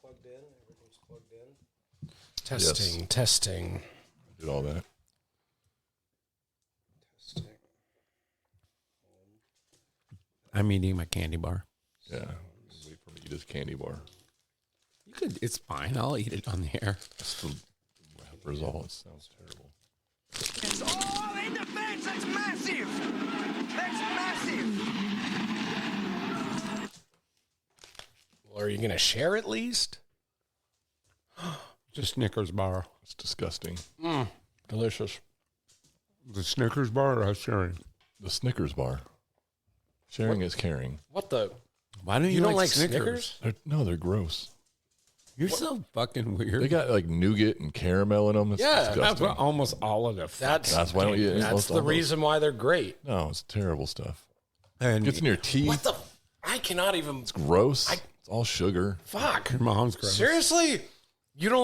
plugged in. Everything's plugged in. Testing. Did all that. Testing. I'm eating my candy bar. Yeah. Wait for me to eat this candy bar. You could. It's fine. I'll eat it on the air. Just the wrappers all. It sounds terrible. It's all in the fence. That's massive. That's massive. Well, are you going to share at least? It's a Snickers bar. It's disgusting. Delicious. The Snickers bar or sharing? The Snickers bar. Sharing is caring. What the? Why don't You don't like Snickers? Snickers? They're gross. You're so fucking weird. They got like nougat and caramel in them. It's Yeah, disgusting. That's what almost all of it. That's why I don't eat it. That's the reason why they're great. No, it's terrible stuff. And Gets in your teeth. What the? I cannot even. It's gross. It's all sugar. Fuck. your mom's gross. Seriously, you don't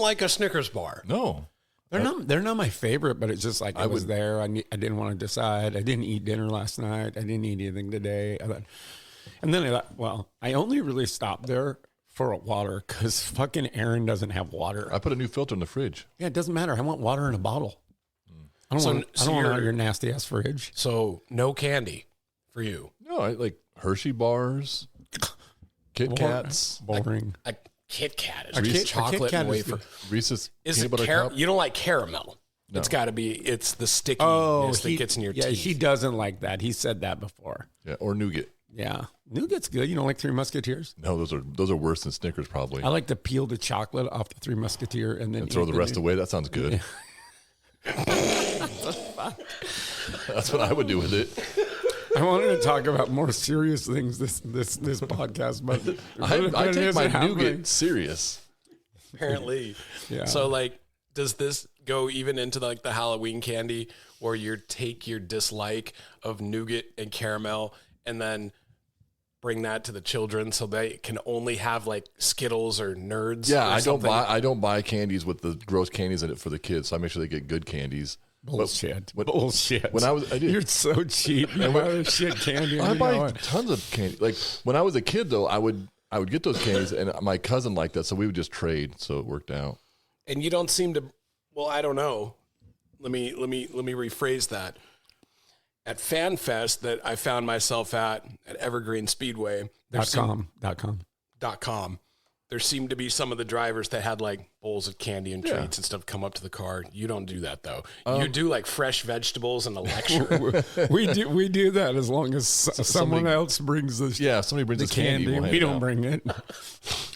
like a Snickers bar? No. They're not my favorite, but it's just like I was would- there. I didn't want to decide. I didn't eat dinner last night. I didn't eat anything today. And then I thought, well, I only really stopped there for water because fucking Aaron doesn't have water. I put a new filter in the fridge. Yeah, it doesn't matter. I want water in a bottle. I don't want you're- out of your nasty ass fridge. So no candy for you. No, I like Hershey bars, Kit Kats, Boring. A Kit Kat is A just Kit chocolate Kat and is wafer. Reese's Is peanut it butter cup. you don't like caramel? No. It's got to be. It's the stickiness Oh, that gets in your yeah, teeth. he doesn't like that. He said that before. Yeah, or nougat. Yeah, nougat's good. You don't like Three Musketeers? No, those are worse than Snickers probably. I like to peel the chocolate off the Three Musketeer and then Throw eat the rest away. That sounds good. That's what I would do with it. I wanted to talk about more serious things this podcast, but I it take isn't my happening. nougat serious. Apparently. Yeah. So like, does this go even into like the Halloween candy, where you take your dislike of nougat and caramel and then bring that to the children so they can only have like Skittles or Nerds? Yeah, or I something? don't buy candies with the gross candies in it for the kids. So I make sure they get good candies. Bullshit. But Bullshit. when I did. You're so cheap. You buy this shit candy. I and buy you know tons of candy. Like when I was a kid, though, I would get those candies, and my cousin liked that, so we would just trade. So it worked out. And you don't seem to. Well, I don't know. Let me rephrase that. At FanFest that I found myself at Evergreen Speedway, .com. there seemed to be some of the drivers that had like bowls of candy and treats and stuff come up to the car. You don't do that though. You do like fresh vegetables and a lecture. we do that as long as someone else brings this. Yeah, if somebody brings the us candy. candy. We'll hand We it don't out. bring it.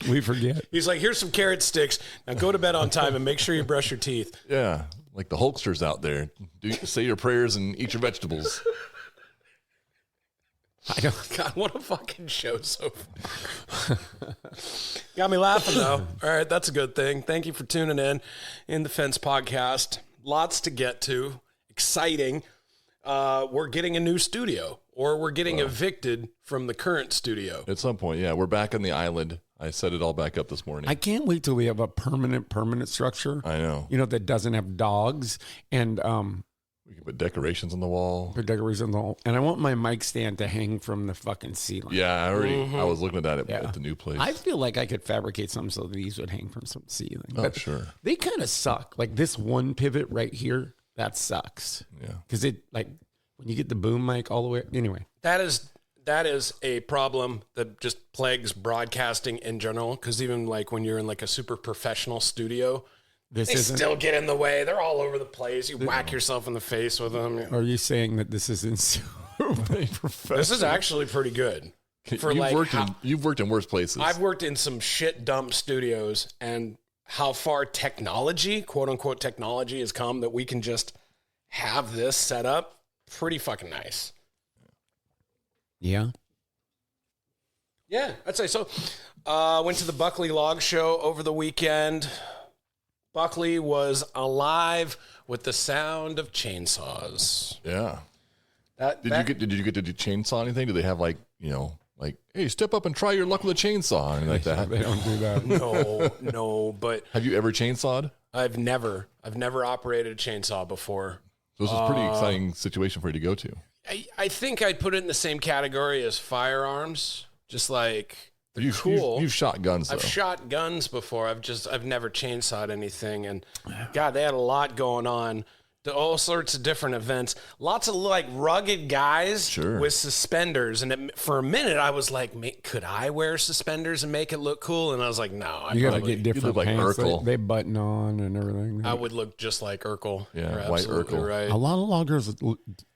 We forget. He's like, here's some carrot sticks. Now go to bed on time and make sure you brush your teeth. Yeah, like the Hulksters out there. Say your prayers and eat your vegetables. I don't. God, what a fucking show so far. Got me laughing though. All right, that's a good thing. Thank you for tuning in the Fence Podcast. Lots to get to. Exciting. We're getting a new studio, or we're getting evicted from the current studio. At some point, yeah, we're back on the island. I set it all back up this morning. I can't wait till we have a permanent structure. I know. You know, that doesn't have dogs and We can put decorations on the wall. put decorations on the wall. And I want my mic stand to hang from the fucking ceiling. Yeah, I was looking at that Yeah. at the new place. I feel like I could fabricate some so these would hang from some ceiling. Oh, But sure. they kind of suck. Like this one pivot right here, that sucks. Yeah. Because it, like, when you get the boom mic all the way, anyway. That is a problem that just plagues broadcasting in general. Because even like when you're in like a super professional studio, This they isn't. still get in the way. They're all over the place. You whack yourself in the face with them. Are you saying that this isn't super professional? This is actually pretty good. For You've worked in worse places. I've worked in some shit dump studios, and how far technology, quote unquote technology, has come that we can just have this set up. Pretty fucking nice. Yeah. Yeah, I'd say so. Went to the Buckley Log Show over the weekend. Buckley was alive with the sound of chainsaws. Yeah. Did you get to do chainsaw anything? Do they have like hey, step up and try your luck with a chainsaw and like that? They don't do that. No, but Have you ever chainsawed? I've never operated a chainsaw before. So this is a pretty exciting situation for you to go to. I think I'd put it in the same category as firearms. Just like You've shot guns, though. I've shot guns before. I've never chainsawed anything. And God, they had a lot going on. All sorts of different events. Lots of like rugged guys with suspenders. And for a minute, I was like, could I wear suspenders and make it look cool? And I was like, no. You got to get different like pants. Urkel. They button on and everything. I would look just like Urkel. Yeah, You're white absolutely Urkel. right. A lot of loggers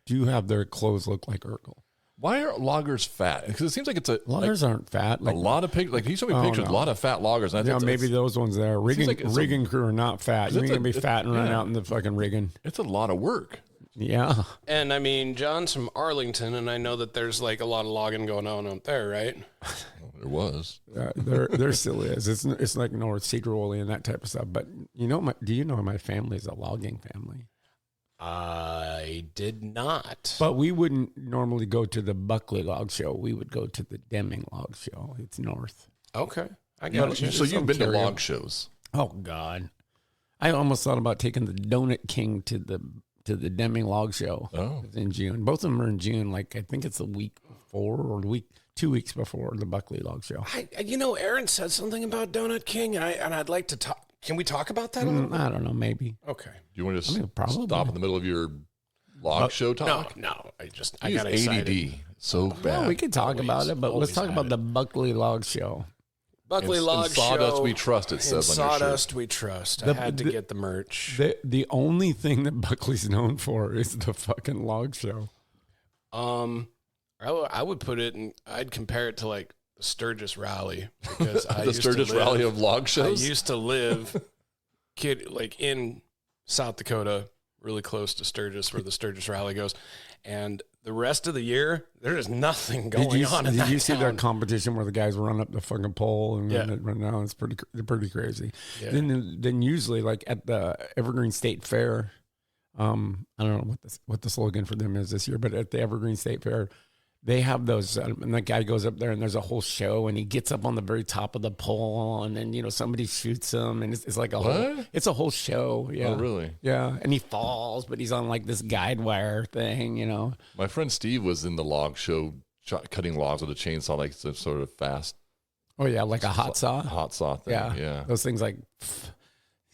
do have their clothes look like Urkel. Why are loggers fat? Because it seems like it's Loggers aren't fat. a lot of pictures. Like he showed me pictures of a lot of fat loggers. And I think maybe those ones there. Rigging crew are not fat. You ain't gonna be fat and run out in the fucking rigging. It's a lot of work. Yeah. And I mean, John's from Arlington, and I know that there's like a lot of logging going on out there, right? There was. There still is. It's like North Cedaroli and that type of stuff. But do you know my family is a logging family? I did not. But we wouldn't normally go to the Buckley Log Show. We would go to the Deming Log Show. It's north. Okay. I got you. So you've been to log shows. Oh, God. I almost thought about taking the Donut King to the Deming Log Show. Oh. It's in June. Both of them are in June. Like, I think it's the week before or 2 weeks before the Buckley Log Show. Aaron said something about Donut King, and I'd like to talk. Can we talk about that a little bit? I don't know, maybe. Okay. Do you want to just probably. stop in the middle of your log show talk? No. I He got is excited. ADD so bad. Well, we could talk about it, but let's talk about the Buckley Log Show. Buckley In Log sawdust Show. we trust, it In says on your shirt. sawdust we trust. I had to get the merch. The only thing that Buckley's known for is the fucking log show. I would put it in. I'd compare it to like the Sturgis Rally because The Sturgis Rally of log shows? I used to live, in South Dakota, really close to Sturgis, where the Sturgis Rally goes, and the rest of the year there is nothing going on. Did you see their competition where the guys run up the fucking pole and run down? It's pretty crazy. Yeah. Then usually like at the Evergreen State Fair, I don't know what the slogan for them is this year, but at the Evergreen State Fair, they have those, and that guy goes up there and there's a whole show, and he gets up on the very top of the pole, and then somebody shoots him, and it's like it's a whole show. Yeah. Oh, really? Yeah, and he falls, but he's on like this guide wire thing. My friend Steve was in the log show cutting logs with a chainsaw, like some sort of fast. Oh yeah, like a hot saw. Hot saw thing. Yeah. Those things like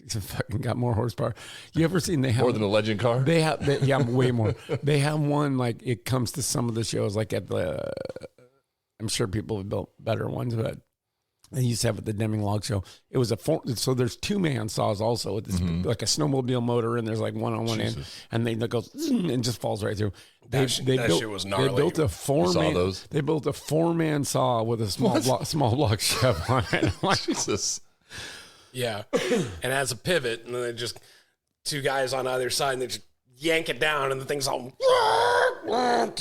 fucking got more horsepower. You ever seen they have More than a legend car? They have way more. They have one like it comes to some of the shows like at the. I'm sure people have built better ones, but they used to have at the Deming Log Show. It was so there's 2-man saws also with this, like a snowmobile motor, and there's like one on one end, and they goes and just falls right through. That shit was gnarly. They built a 4-man. those? They built a 4-man saw with a small block Chev on it. Jesus. Yeah, and as a pivot, and then they just 2 guys on either side, and they just yank it down, and the thing's all. Oh,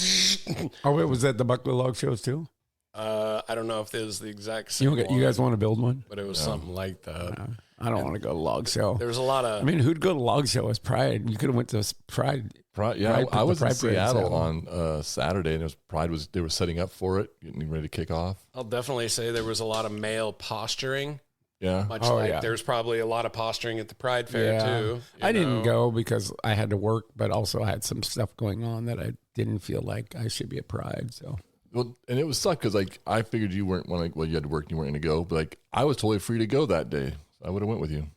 wait, was that the Buckley Log Shows too? I don't know if it was the exact same. You guys want to build one? But it was something like that. I don't want to go to log show. There was a lot of. I mean, who'd go to log show as Pride? You could have went to Pride. Yeah, I was in Pride Parade Seattle on Saturday, and they were setting up for it, getting ready to kick off. I'll definitely say there was a lot of male posturing. Yeah. Much there's probably a lot of posturing at the Pride Fair too. I didn't go because I had to work, but also I had some stuff going on that I didn't feel like I should be at Pride. So. Well, and it was suck because I figured you weren't you had to work and you weren't going to go, but I was totally free to go that day. So I would have went with you.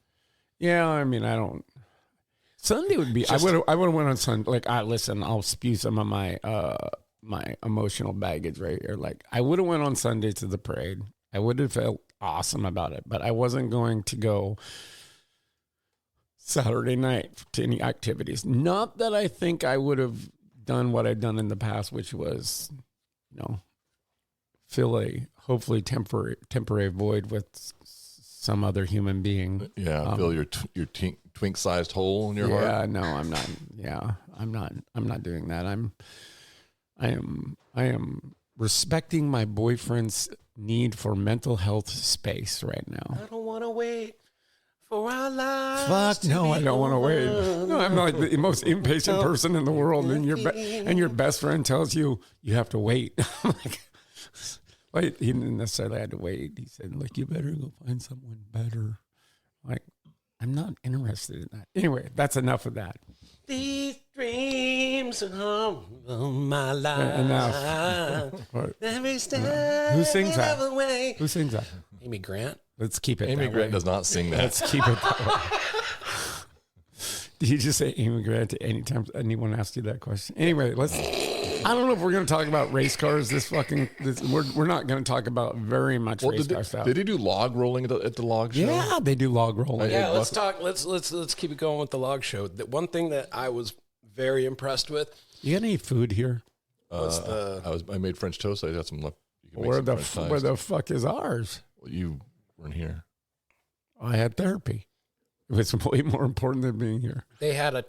Yeah, I mean, I don't. Sunday would be. I would have went on Sunday. Like, listen, I'll spew some of my my emotional baggage right here. Like, I would have went on Sunday to the parade. I would have felt awesome about it, but I wasn't going to go Saturday night to any activities. Not that I think I would have done what I'd done in the past, which was, fill a hopefully temporary void with some other human being. Yeah, fill your twink-sized hole in your heart. Yeah, no, I'm not. Yeah, I'm not doing that. I am respecting my boyfriend's need for mental health space right now. I don't want to wait for our lives. Fuck no, I don't want to wait. No, I'm like the most impatient person in the world, and your best friend tells you have to wait. Like, he didn't necessarily have to wait. He said, like, you better go find someone better. Like, I'm not interested in that. Anyway, that's enough of that. These Dreams of my life. Enough. Every step Who sings that? of the way. Who sings that? Amy Grant. Let's keep it Amy that Grant way. does not sing that. Let's keep it that way. Did you just say Amy Grant to any time anyone asked you that question? Anyway, I don't know if we're going to talk about race cars. We're not going to talk about very much race car stuff. Did he do log rolling at the log show? Yeah, they do log rolling. Yeah, let's talk. Let's keep it going with the log show. The one thing that I was very impressed with. You got any food here? I made French toast. I got some left. Where the fuck is ours? Well, you weren't here. I had therapy. It's way more important than being here. They had a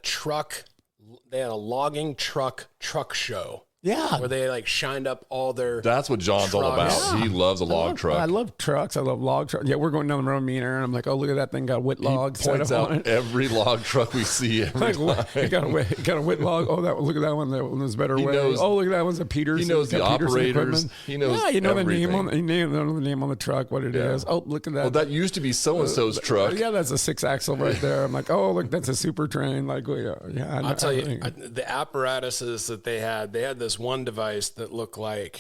logging truck show. Yeah. Where they like shined up all their. That's what John's all about. Yeah. He loves a log truck. I love trucks. I love log trucks. Yeah, we're going down the road, me and Aaron. I'm like, oh, look at that thing. Got a wit log. He points out every log truck we see every time. It got a wit log. Oh, look at that one. That one was better way. Oh, look at that one's a Peters. He knows the operators. He knows you know everything. the name on the truck, what it is. Oh, look at that. Well, that used to be so-and-so's truck. Yeah, that's a 6-axle right there. I'm like, oh, look, that's a super train. Like, yeah. I'll tell you, the apparatuses that they had this one device that looked like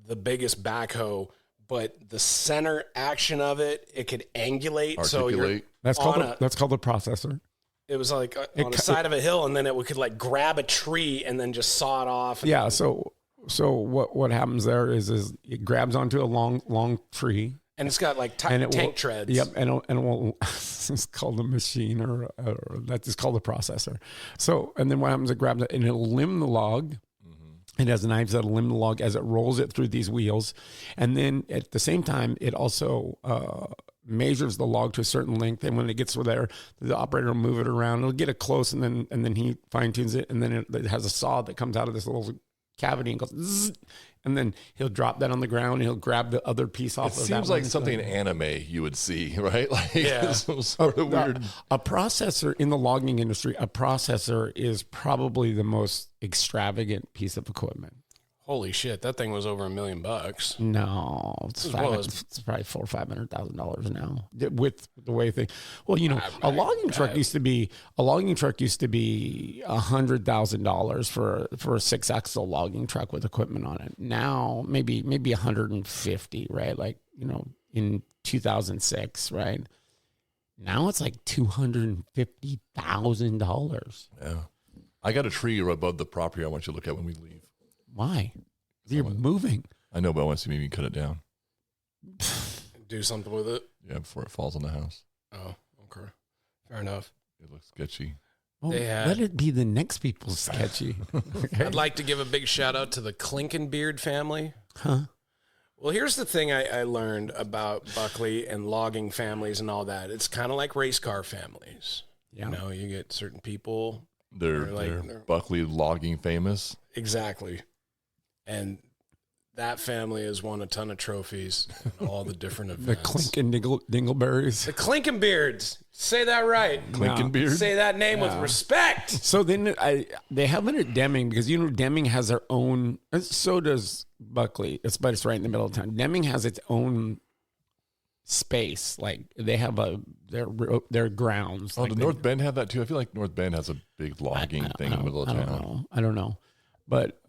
the biggest backhoe, but the center action of it could angulate. So that's called the processor. It was like on the side of a hill, and then it could like grab a tree and then just saw it off. Yeah. So what happens there is it grabs onto a long tree. And it's got like tank treads. Yep, and it will. It's called a machine, or that's called a processor. So, and then what happens? It grabs it and it'll limb the log. It has knives that'll limb the log as it rolls it through these wheels, and then at the same time, it also measures the log to a certain length. And when it gets there, the operator will move it around. It'll get it close, and then he fine tunes it, and then it has a saw that comes out of this little cavity and goes. Zzz, and then he'll drop that on the ground and he'll grab the other piece off of that. It seems like something in anime you would see, right? Like some sort of weird. A processor in the logging industry, a processor is probably the most extravagant piece of equipment. Holy shit, that thing was over $1 million. No, it's probably $400,000 or $500,000 now with the way things. Well, a logging truck used to be $100,000 for a 6-axle logging truck with equipment on it. Now maybe 150, right? Like in 2006, right? Now it's like $250,000. Yeah, I got a tree above the property I want you to look at when we leave. Why? You're moving. I know, but I want to see maybe cut it down. Do something with it? Yeah, before it falls on the house. Oh, okay. Fair enough. It looks sketchy. Well, let it be the next people's sketchy. Okay. I'd like to give a big shout out to the Klinkenbeard family. Huh? Well, here's the thing I learned about Buckley and logging families and all that. It's kind of like race car families. Yeah. You get certain people. They're Buckley logging famous. Exactly. And that family has won a ton of trophies in all the different events. The Clinken Dingleberries. The Klinkenbeards. Say that right. Klinkenbeard. Say that name with respect. So then they have it at Deming because Deming has their own. So does Buckley. But it's right in the middle of town. Deming has its own space. Like they have their grounds. Oh, did North Bend have that too? I feel like North Bend has a big logging thing in the middle of town. I don't know, but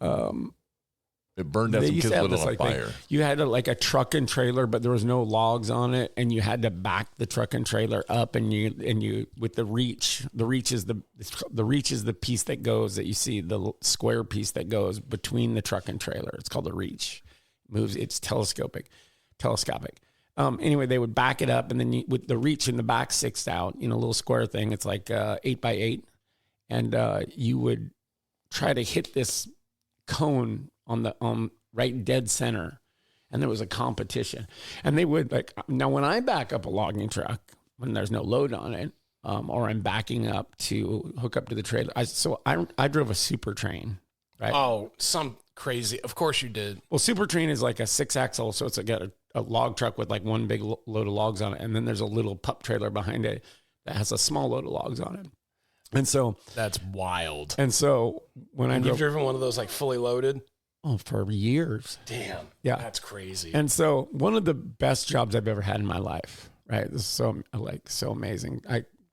it burned down some kids' little on fire. You had a truck and trailer, but there was no logs on it, and you had to back the truck and trailer up, and you with the reach. The reach is the piece that goes that you see, the square piece that goes between the truck and trailer. It's called the reach. Moves. It's telescopic. Anyway, they would back it up, and then with the reach in the back sticks out. A little square thing. It's like 8x8, and you would try to hit this cone on right dead center, and there was a competition, and they would now when I back up a logging truck when there's no load on it, or I'm backing up to hook up to the trailer. I drove a super train, right? Oh, some crazy. Of course you did. Well, super train is like a 6-axle, so it's got a log truck with like one big load of logs on it, and then there's a little pup trailer behind it that has a small load of logs on it. And so that's wild. And so you've driven one of those like fully loaded. Oh, for years. Damn. Yeah. That's crazy. And so one of the best jobs I've ever had in my life, right? This is so amazing.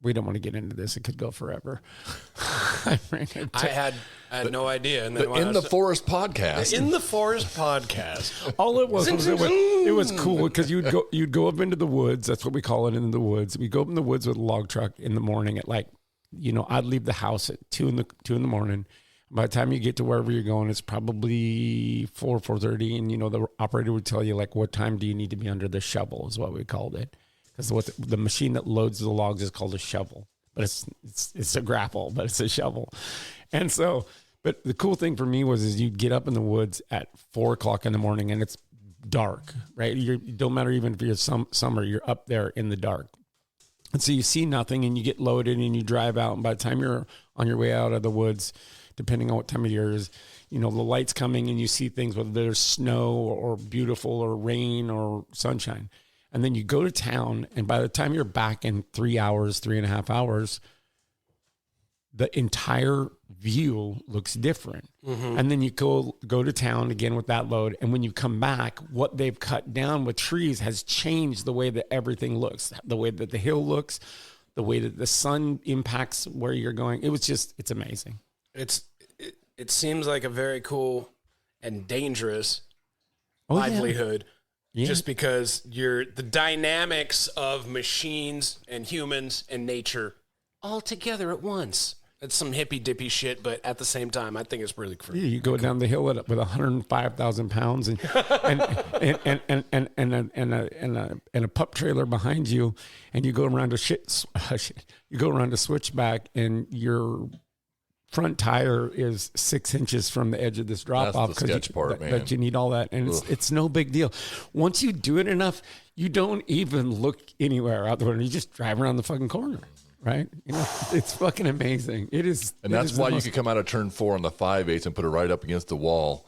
we don't want to get into this. It could go forever. I had no idea. And then In the Forest podcast. In the Forest podcast. All it was it was cool because you'd go up into the woods. That's what we call it, in the woods. We go up in the woods with a log truck in the morning at like, I'd leave the house at 2 in the morning. By the time you get to wherever you're going, it's probably 4:30, and the operator would tell you like, what time do you need to be under the shovel is what we called it, because the machine that loads the logs is called a shovel, but it's a grapple, but it's a shovel. And so, but the cool thing for me is you'd get up in the woods at 4 o'clock in the morning and it's dark, right? It don't matter even if you're summer, you're up there in the dark. And so you see nothing and you get loaded and you drive out. And by the time you're on your way out of the woods, depending on what time of year it is, the light's coming and you see things, whether there's snow or beautiful or rain or sunshine. And then you go to town, and by the time you're back in 3.5 hours, the entire view looks different. Mm-hmm. And then you go to town again with that load. And when you come back, what they've cut down with trees has changed the way that everything looks, the way that the hill looks, the way that the sun impacts where you're going. It's amazing. It seems like a very cool and dangerous livelihood. Yeah. Just because the dynamics of machines and humans and nature all together at once. It's some hippy dippy shit, but at the same time, I think it's really cool. Yeah, you go down the hill with 105,000 pounds and a pup trailer behind you, and you go around a switchback, and your front tire is 6 inches from the edge of this drop off because you need all that, and it's no big deal. Once you do it enough, you don't even look anywhere out the window. You just drive around the fucking corner. Right? It's fucking amazing. It is. And that's why you could come out of turn 4 on the 5/8 and put it right up against the wall,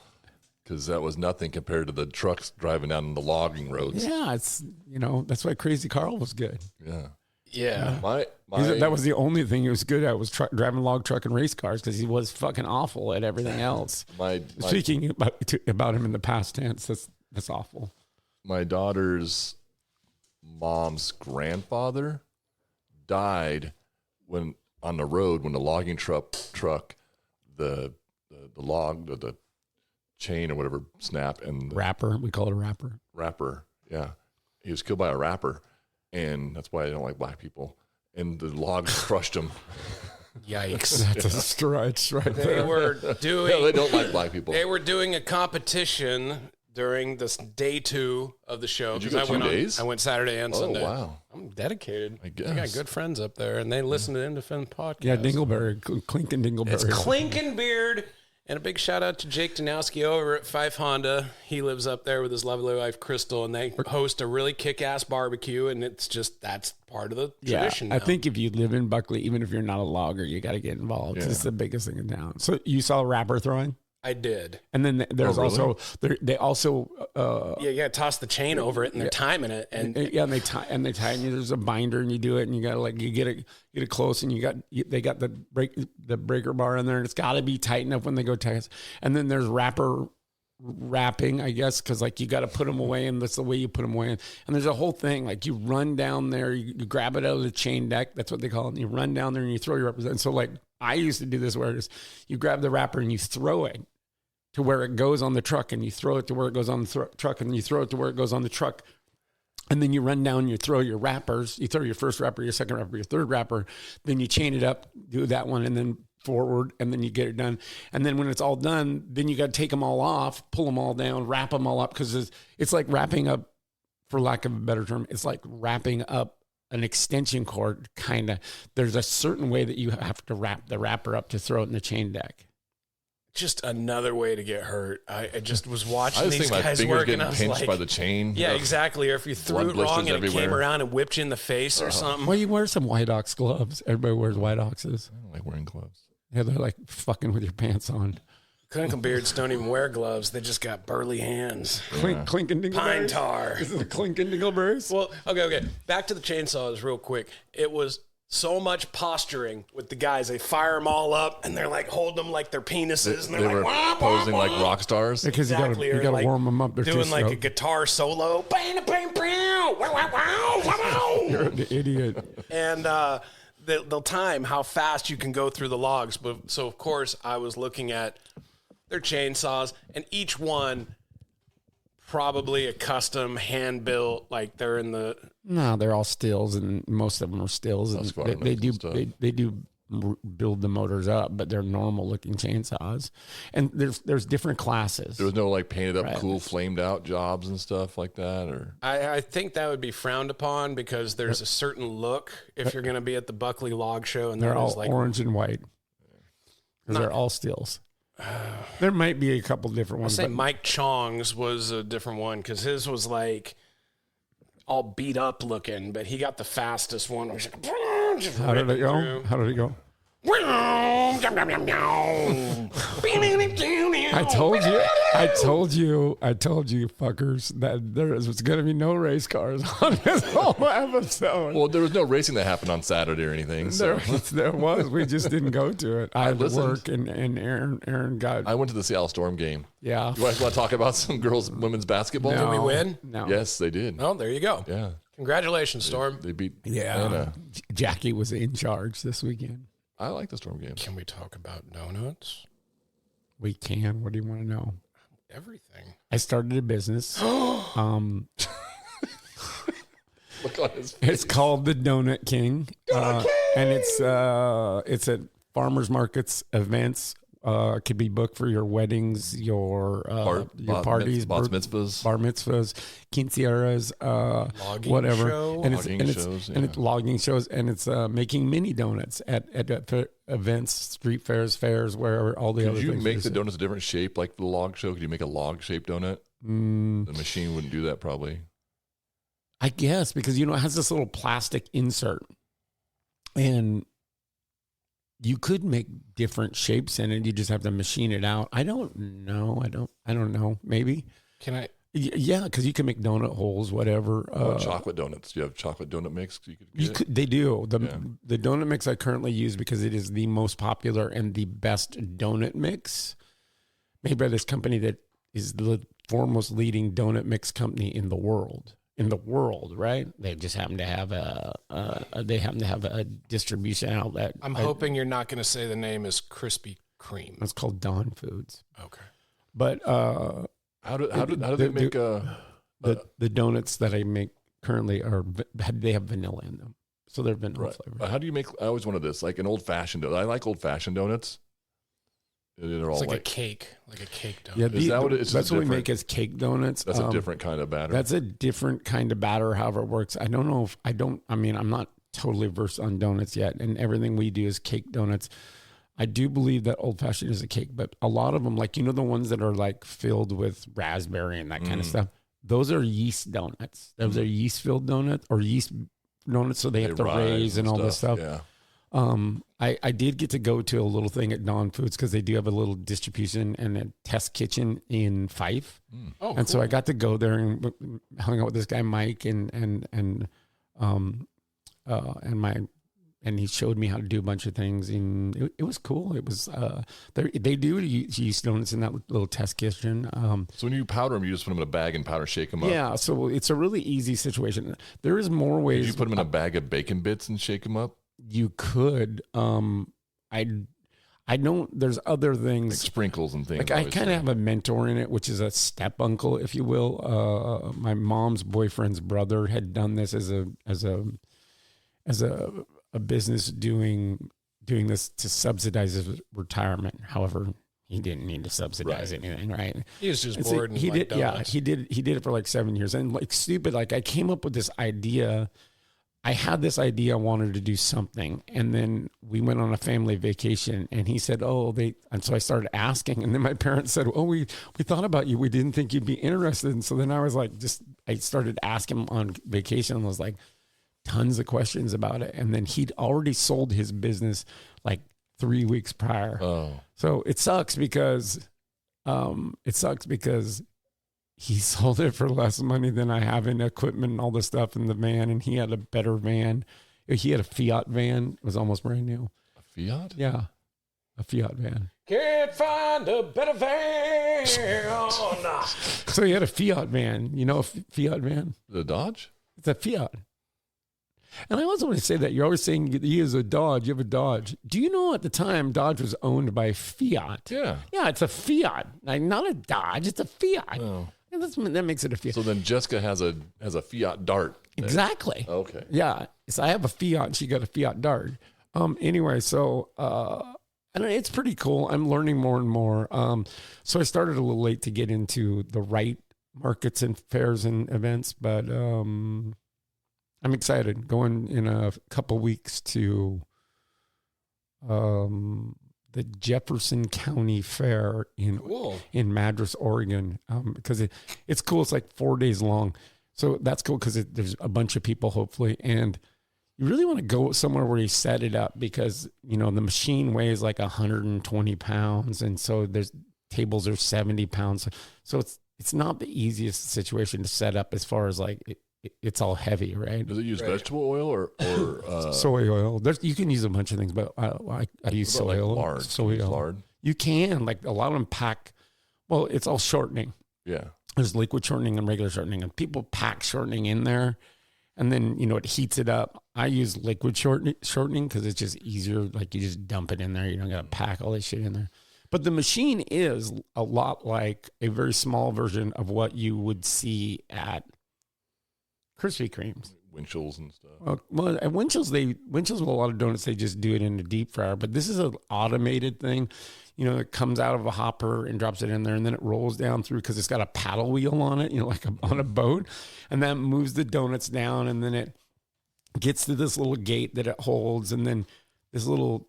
because that was nothing compared to the trucks driving down the logging roads. Yeah, that's why Crazy Carl was good. Yeah. That was the only thing he was good at, was driving log truck and race cars, because he was fucking awful at everything else. Speaking about him in the past tense, that's awful. My daughter's mom's grandfather died when on the road, when the logging truck the chain or whatever snapped, and wrapper, we call it a wrapper. Yeah, he was killed by a wrapper, and that's why I don't like black people. And the logs crushed him. Yikes! That's a stretch, right there. They were doing. They don't like black people. They were doing a competition during this day 2 of the show. Did you go 2 days? I went Saturday and Sunday. Oh, wow. I'm dedicated. I guess. I got good friends up there, and they listen to the Independent Podcast. Yeah, Dingleberry, Clink and Dingleberry. It's Clink and Beard. And a big shout out to Jake Danowski over at 5 Honda. He lives up there with his lovely wife, Crystal, and they host a really kick-ass barbecue, and that's part of the tradition now. I think if you live in Buckley, even if you're not a logger, you got to get involved. Yeah. It's the biggest thing in town. So you saw wrapper throwing? I did. And then there's also they also toss the chain over it, and they're timing it, and they tie it, and there's a binder, and you do it, and you got to you get it close, and they got the breaker bar in there, and it's got to be tight enough when they go test. And then there's wrapping, I guess, because you got to put them away, and that's the way you put them away. And there's a whole thing, you run down there, you grab it out of the chain deck, that's what they call it, and you run down there and you throw your wrappers. And so I used to do this where you grab the wrapper and you throw it to where it goes on the truck, and you throw it to where it goes on the truck, and then you throw it to where it goes on the truck. And then you run down and you throw your wrappers. You throw your first wrapper, your second wrapper, your third wrapper. Then you chain it up, do that one, and then forward, and then you get it done. And then when it's all done, then you got to take them all off, pull them all down, wrap them all up, because it's like wrapping up, for lack of a better term, it's like wrapping up an extension cord, kind of. There's a certain way that you have to wrap the wrapper up to throw it in the chain deck. Just another way to get hurt. I just was watching these my guys fingers working. getting pinched by the chain. Yeah, exactly. Or if you threw it wrong and it came around and whipped you in the face or something. Well, you wear some White Ox gloves. Everybody wears White Oxes. I don't like wearing gloves. Yeah, they're like fucking with your pants on. Clink and Beards don't even wear gloves. They just got burly hands. Yeah. Clink and Dingleberries. Pine tar. Is it a Clink and Dingleberries? Well, okay. Back to the chainsaws real quick. It was so much posturing with the guys. They fire them all up, and they're holding them like their penises, and they were posing like rock stars. Because you got to warm them up. They're doing a guitar solo. You're an idiot. And they'll time how fast you can go through the logs. But so of course I was looking at their chainsaws, and each one probably a custom hand built. Like they're in the they're all Stihls, and most of them are Stihls. And they do build the motors up, but they're normal looking chainsaws. And there's different classes. There was no like painted up, cool, flamed out jobs and stuff like that, or I think that would be frowned upon because there's a certain look if you're going to be at the Buckley Log Show, and they're all like orange and white. Because they're all Stihls. There might be a couple different ones. I'll say Mike Chong's was a different one because his was like all beat up looking, but he got the fastest one. How did it go? How did it go? I told you, fuckers, that there was going to be no race cars on this whole episode. Well, there was no racing that happened on Saturday or anything. So. There was. We just didn't go to it. I had to work, and Aaron got. I went to the Seattle Storm game. Yeah. You guys want to talk about some women's basketball? Did we win? No. Yes, they did. Oh, there you go. Yeah. Congratulations, Storm. They beat. Yeah. Anna. Jackie was in charge this weekend. I like the Storm game. Can we talk about donuts? We can. What do you want to know? Everything. I started a business. Look on his face. It's called the Donut King, and it's at farmers markets, events. Could be booked for your weddings, your parties, bar mitzvahs, quinceañeras, whatever. Show. It's logging shows, and it's making mini donuts at events, street fairs, where all the other things. Could you make the donuts a different shape, like the log show? Could you make a log shaped donut? The machine wouldn't do that, probably. I guess because it has this little plastic insert, and you could make different shapes in it. You just have to machine it out. I don't know. I don't know. Maybe. Can I? Yeah, because you can make donut holes, whatever. Chocolate donuts. Do you have chocolate donut mix? They do. The donut mix I currently use because it is the most popular and the best donut mix made by this company that is the foremost leading donut mix company in the world. Right? They just happen to have a distribution outlet. I'm hoping you're not going to say the name is Krispy Kreme. It's called Dawn Foods. Okay. But how do they make the donuts that I make currently they have vanilla in them, so they're vanilla flavored. How do you make? I always wanted this, like an old fashioned donut. I like old fashioned donuts. They're all like a cake donut. Yeah, is that what it is? That's what we make as cake donuts. That's a different kind of batter. That's a different kind of batter. However it works, I don't know if I'm not totally versed on donuts yet, and everything we do is cake donuts. I do believe that old fashioned is a cake, but a lot of them, like the ones that are like filled with raspberry and that kind of stuff, those are yeast donuts. Those are yeast filled donuts or yeast donuts, so they have to raise and all this stuff. Yeah. I did get to go to a little thing at Dawn Foods because they do have a little distribution and a test kitchen in Fife. Oh, and so I got to go there and hung out with this guy Mike and he showed me how to do a bunch of things, and it was cool. It was they do yeast donuts in that little test kitchen. So when you powder them, you just put them in a bag and powder shake them up. Yeah, so it's a really easy situation. There is more ways. Did you put them in a bag of bacon bits and shake them up? You could. I don't. There's other things like sprinkles and things. Like I kind of have a mentor in it, which is a step uncle, if you will. My mom's boyfriend's brother had done this as a business doing this to subsidize his retirement. However, he didn't need to subsidize anything, right? He was just bored. He did it for like 7 years, and like stupid. Like I came up with this idea. I had this idea I wanted to do something, and then we went on a family vacation, and he said, and so I started asking, and then my parents said, we thought about you. We didn't think you'd be interested. And so then I was like, I started asking him on vacation, and was like, tons of questions about it. And then he'd already sold his business like 3 weeks prior. Oh. So it sucks because he sold it for less money than I have in equipment and all the stuff in the van, and he had a better van. He had a Fiat van. It was almost brand new. A Fiat? Yeah, a Fiat van. Can't find a better van. So he had a Fiat van. You know a Fiat van? The Dodge? It's a Fiat. And I also want to say that you're always saying you use a Dodge. You have a Dodge. Do you know at the time Dodge was owned by Fiat? Yeah. Yeah, it's a Fiat. Like, not a Dodge. It's a Fiat. Oh. And that makes it a Fiat. So then Jessica has a Fiat Dart. Exactly. Okay. Yeah. So I have a Fiat and she got a Fiat Dart. Anyway, so and it's pretty cool. I'm learning more and more. So I started a little late to get into the right markets and fairs and events, but I'm excited. Going in a couple weeks to the Jefferson County Fair in Madras, Oregon, because it's cool. It's like 4 days long. So that's cool because there's a bunch of people, hopefully. And you really want to go somewhere where you set it up because, the machine weighs like 120 pounds. And so there's tables are 70 pounds. So it's not the easiest situation to set up as far as like it's all heavy, right? Does it use vegetable oil or soy oil? You can use a bunch of things, but I use soy oil. Lard? Soy oil. Lard? You can, like a lot of them pack. Well, it's all shortening. Yeah. There's liquid shortening and regular shortening, and people pack shortening in there, and then it heats it up. I use liquid shortening because it's just easier. Like you just dump it in there. You don't got to pack all this shit in there. But the machine is a lot like a very small version of what you would see at Krispy Kremes. Winchell's and stuff. Well, at Winchell's with a lot of donuts, they just do it in the deep fryer. But this is an automated thing. It comes out of a hopper and drops it in there, and then it rolls down through because it's got a paddle wheel on it, like on a boat, and that moves the donuts down, and then it gets to this little gate that it holds, and then this little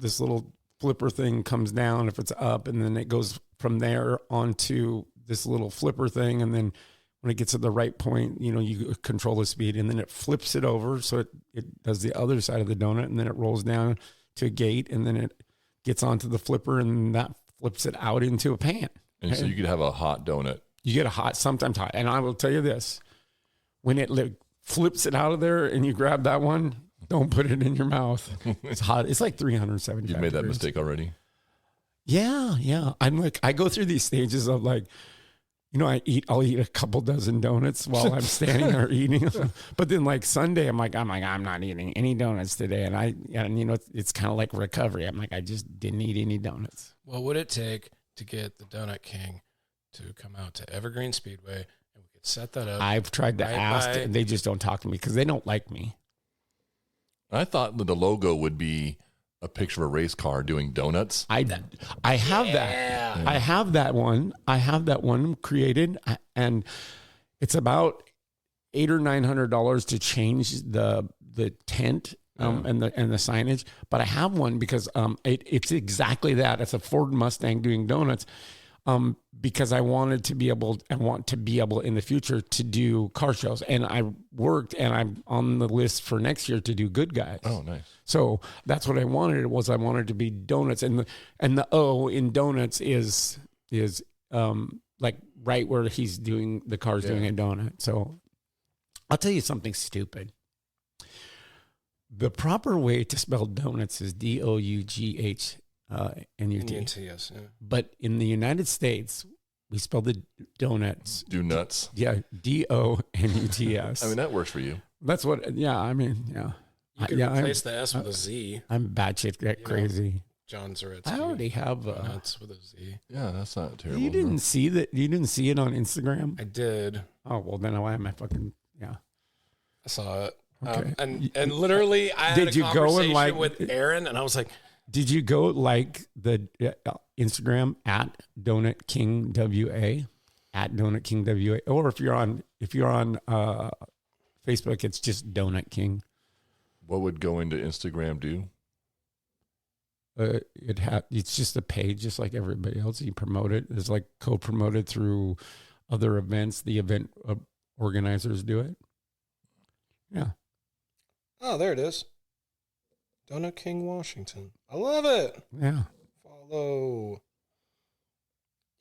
flipper thing comes down if it's up, and then it goes from there onto this little flipper thing, and then when it gets at the right point, you control the speed, and then it flips it over so it does the other side of the donut, and then it rolls down to a gate, and then it gets onto the flipper, and that flips it out into a pan. And so you could have a hot donut. You get sometimes hot. And I will tell you this, when it flips it out of there and you grab that one, don't put it in your mouth. It's hot. It's like 375 You've made that mistake already? Yeah. I go through these stages of like, I'll eat a couple dozen donuts while I'm standing there eating them. But then like Sunday, I'm not eating any donuts today. And it's kind of like recovery. I'm like, I just didn't eat any donuts. What would it take to get the Donut King to come out to Evergreen Speedway and we could set that up? I've tried to ask, and they just don't talk to me because they don't like me. I thought that the logo would be a picture of a race car doing donuts. I have that. I have that one. I have that one created, and it's about $800 or $900 to change the tent and the signage. But I have one because it's exactly that. It's a Ford Mustang doing donuts. Because I want to be able in the future to do car shows, and I worked, and I'm on the list for next year to do Good Guys. Oh, nice! So that's what I wanted. I wanted to be donuts, and the O in donuts is like right where he's doing the car's doing a donut. So I'll tell you something stupid. The proper way to spell donuts is DOUGH. NUT. Yes, yeah. But in the United States, we spell the donuts. Do nuts. Yeah, DONUTS. I mean, that works for you. That's what. Yeah, I mean, yeah. You could replace the S with a Z. I'm batshit crazy. John Zaretsky. I already have nuts with a Z. Yeah, that's not terrible. You didn't see that? You didn't see it on Instagram? I did. Oh well, then why am I fucking? Yeah, I saw it. Okay. And literally, I had a conversation with Aaron, and I was like, did you go like the Instagram at Donut King WA, at Donut King WA, or if you're on Facebook, it's just Donut King. What would going to Instagram do? It's just a page, just like everybody else. You promote it. It's like co-promoted through other events. The event organizers do it. Yeah. Oh, there it is. Donut King Washington. I love it. Yeah. Follow.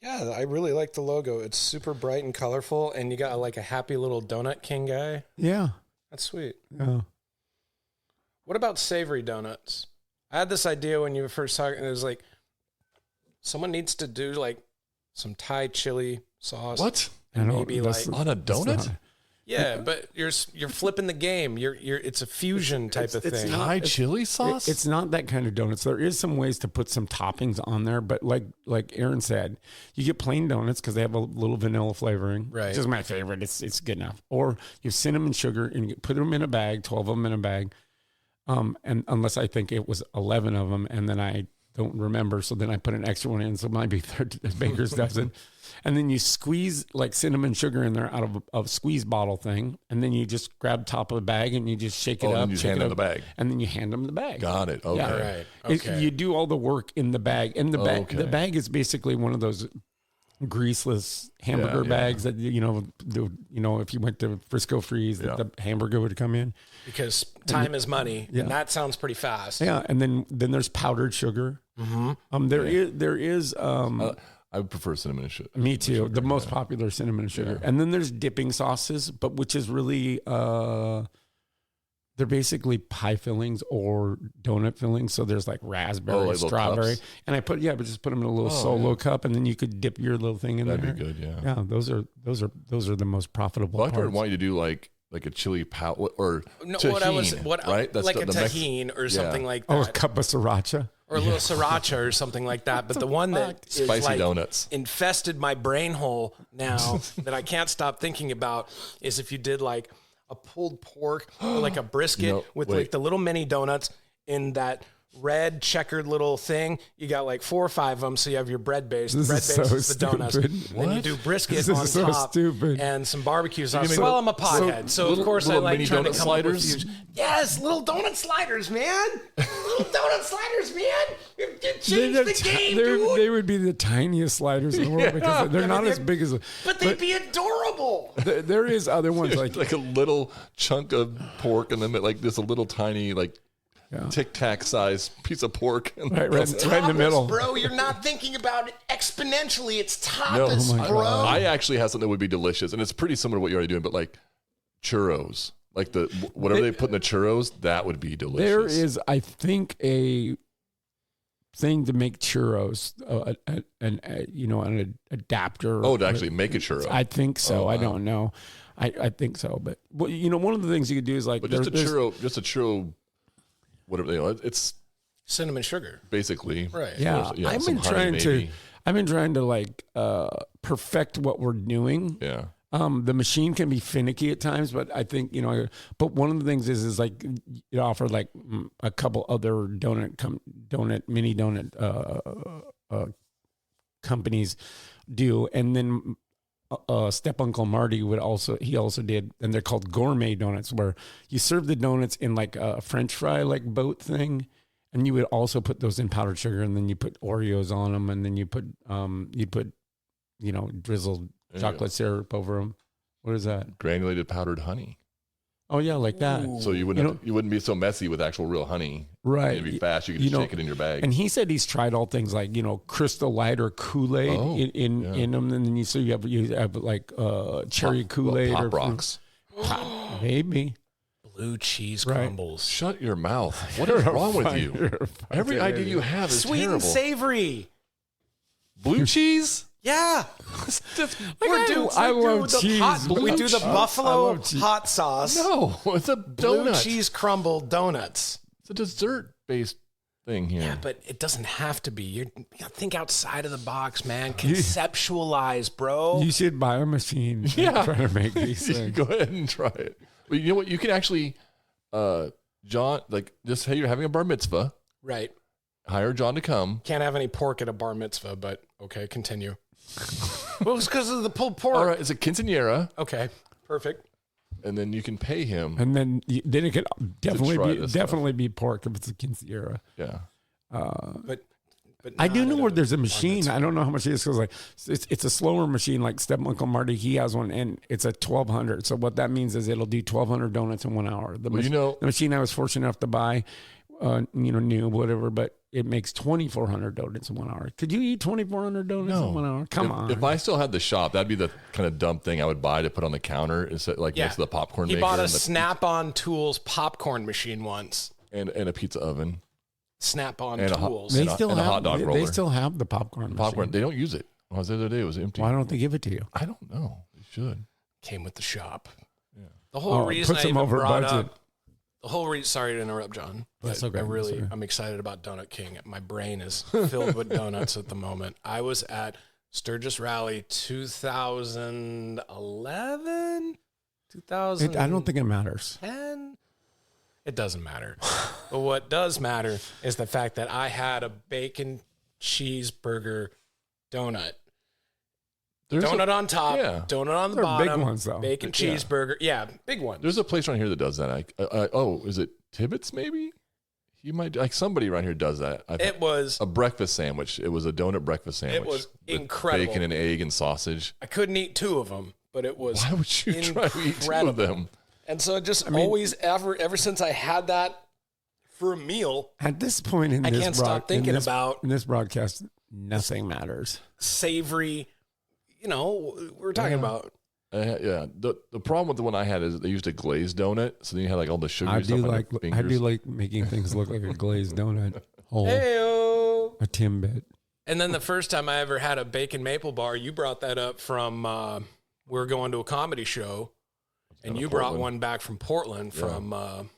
Yeah, I really like the logo. It's super bright and colorful, and you got like a happy little Donut King guy. Yeah. That's sweet. Yeah. What about savory donuts? I had this idea when you were first talking. It was like, someone needs to do like some Thai chili sauce. What? And maybe like on a donut? Yeah, but you're flipping the game. It's a fusion type of thing. Thai chili sauce? It's not that kind of donuts. There is some ways to put some toppings on there, but like Aaron said, you get plain donuts because they have a little vanilla flavoring. Right. Which is my favorite. It's good enough. Or you have cinnamon sugar and you put them in a bag, 12 of them in a bag. And unless I think it was 11 of them, and then I don't remember, so then I put an extra one in, so it might be a baker's dozen. And then you squeeze like cinnamon sugar in there out of a squeeze bottle thing, and then you just grab top of the bag and you just shake it up. And you hand them the bag. And then you hand them the bag. Got it. Okay. Yeah, right. Okay. You do all the work in the bag, and the bag is basically one of those greaseless hamburger bags that if you went to Frisco Freeze, the hamburger would come in. Because time is money, and that sounds pretty fast. Yeah, and then there's powdered sugar. Mm-hmm. There is. I would prefer cinnamon and sugar. Me too. The most popular cinnamon and sugar, and then there's dipping sauces, but which is really they're basically pie fillings or donut fillings. So there's like raspberry, like strawberry, and I put them in a little solo cup, and then you could dip your little thing in there. That'd be good. Yeah. Yeah, those are the most profitable. Well, I parts. want you to do like a chili or tahine, right? That's like a tahine or something like that. Oh, a cup of sriracha. Or a little sriracha or something like that. But the one that is spicy like donuts infested my brain hole now that I can't stop thinking about is if you did like a pulled pork or like a brisket with like the little mini donuts in that red checkered little thing. You got like 4 or 5 of them, so you have your bread base. The bread base is the donuts. Then you do brisket on top and some barbecue sauce. Well, I'm a pothead, so of course I like trying to come sliders. up with yes, little donut sliders, man. Little donut sliders, man. You changed the game, dude. They would be the tiniest sliders in the world because they're not as big as. But they'd be adorable. There is other ones like a little chunk of pork, and then like this a little tiny Tic Tac size piece of pork. Right in the middle. Bro, you're not thinking about it exponentially. It's tapas, bro. I actually have something that would be delicious, and it's pretty similar to what you're already doing, but like churros. Like whatever they put in the churros, that would be delicious. There is, I think, a thing to make churros, an adapter. Oh, to actually make a churro. I think so. I don't know. I think so. But one of the things you could do is like just a churro. Whatever they are, it's cinnamon sugar, basically. Right. Yeah. I've been trying to like perfect what we're doing. Yeah. The machine can be finicky at times, but I think but one of the things is like it offered like a couple other mini donut companies do, and then Step Uncle Marty also did, and they're called gourmet donuts, where you serve the donuts in like a French fry like boat thing, and you would also put those in powdered sugar, and then you put Oreos on them, and then you put drizzled chocolate syrup over them. What is that? Granulated powdered honey. Oh yeah, like that. Ooh. So you wouldn't be so messy with actual real honey. Right. It'd be fast. You could just shake it in your bag. And he said he's tried all things like Crystal Light or Kool-Aid in them, and then you have like cherry Kool-Aid Pop or Rocks. Maybe blue cheese crumbles. Shut your mouth. What is wrong with you? Every idea you have is sweet terrible. and savory. Blue cheese? Yeah. I love cheese. We do the buffalo hot sauce. No, it's a blue donut. cheese crumble donuts. It's a dessert-based thing here. Yeah, but it doesn't have to be. You gotta think outside of the box, man. Conceptualize, bro. You should buy a machine. And try to make these things. Go ahead and try it. But you know what? You can actually, John, like just say you're having a bar mitzvah. Right. Hire John to come. Can't have any pork at a bar mitzvah, but okay, continue. Well, it's because of the pulled pork. All right, it's a quinceanera. Okay, perfect. And then you can pay him. And then it could definitely be pork if it's a quinceañera. Yeah. But I do know where there's a machine. I don't know how much it is because like it's a slower machine. Like Step Uncle Marty, he has one, and it's a 1,200. So what that means is it'll do 1,200 donuts in 1 hour. The machine I was fortunate enough to buy, new whatever, but it makes 2,400 donuts in 1 hour. Could you eat 2,400 donuts in 1 hour? Come on. If I still had the shop, that'd be the kind of dumb thing I would buy to put on the counter instead, like next to the popcorn maker. He bought a Snap-on Tools popcorn machine once. And a pizza oven. Snap-on and Tools. A hot dog roller. They still have the popcorn machine. They don't use it. The other day it was empty. Why don't they give it to you? I don't know. They should. Came with the shop. Yeah. The whole reason puts I them even over brought budget. up the whole reason. Sorry to interrupt, John. That's But okay. I'm excited about Donut King. My brain is filled with donuts at the moment. I was at Sturgis Rally 2011, 2010. I don't think it matters. It doesn't matter. But what does matter is the fact that I had a bacon cheeseburger donut. Donut on top, donut on the They're bottom. big ones, though. Bacon cheeseburger. Yeah, big one. There's a place around here that does that. Is it Tibbetts maybe? He might, like, somebody around here does that. It was a breakfast sandwich. It was a donut breakfast sandwich. It was with incredible. Bacon and egg and sausage. I couldn't eat 2 of them, but it was Why would you try to eat 2 of them? And so always, ever since I had that for a meal, At this point in I this can't stop thinking about in this broadcast, nothing matters. savory, we're talking about. The problem with the one I had is they used a glazed donut, so then you had like all the sugar I stuff do on like your fingers. I do like making things look like a glazed donut. Heyo. A Timbit. And then the first time I ever had a bacon maple bar, you brought that up from, we were going to a comedy show, and you brought one back from Portland from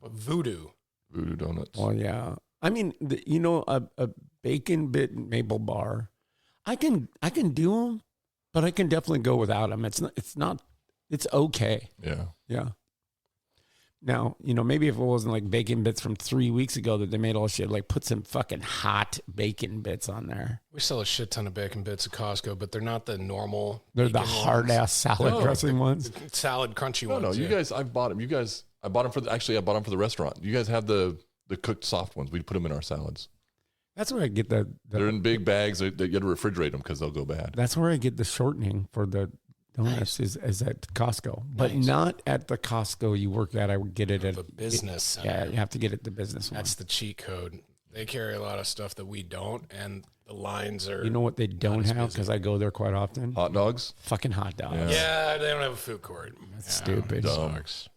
Voodoo. Voodoo Donuts. Well, yeah. I mean, a bacon bit maple bar, I can do them, but I can definitely go without them. It's okay. Yeah. Yeah. Now, maybe if it wasn't like bacon bits from 3 weeks ago that they made all shit, like put some fucking hot bacon bits on there. We sell a shit ton of bacon bits at Costco, but they're not the normal. They're the hard ass salad dressing ones. Salad crunchy ones. No, you guys, I bought them. I bought them for the restaurant. You guys have the cooked soft ones. We put them in our salads. That's where I get the They're in big bags. You got to refrigerate them because they'll go bad. That's where I get the shortening for the donuts is at Costco, but not at the Costco you work at. I would get it at the business center. Yeah, you have to get it the business one. That's the cheat code. They carry a lot of stuff that we don't, and the lines are. You know what they don't have because I go there quite often? Hot dogs? Fucking hot dogs. Yeah, they don't have a food court. That's stupid. Sucks.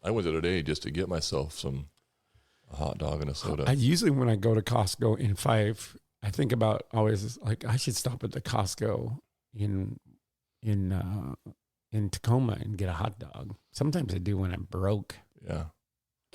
I went the other day just to get myself a hot dog and a soda. I usually, when I go to Costco in Fife, I think about always like I should stop at the Costco in Tacoma and get a hot dog. Sometimes I do when I'm broke. Yeah.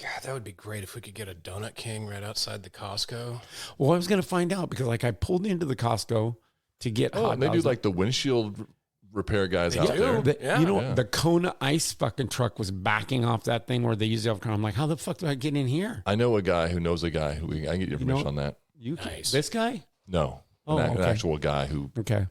God, that would be great if we could get a Donut King right outside the Costco. Well, I was going to find out because like I pulled into the Costco to get hot and they dogs. do like the windshield repair guys out do. there. The Kona ice fucking truck was backing off that thing where they usually have. I'm like, how the fuck do I get in here? I know a guy who knows a guy who I can get your information on that. Nice. This guy? No, Oh, an okay. actual guy who. Okay.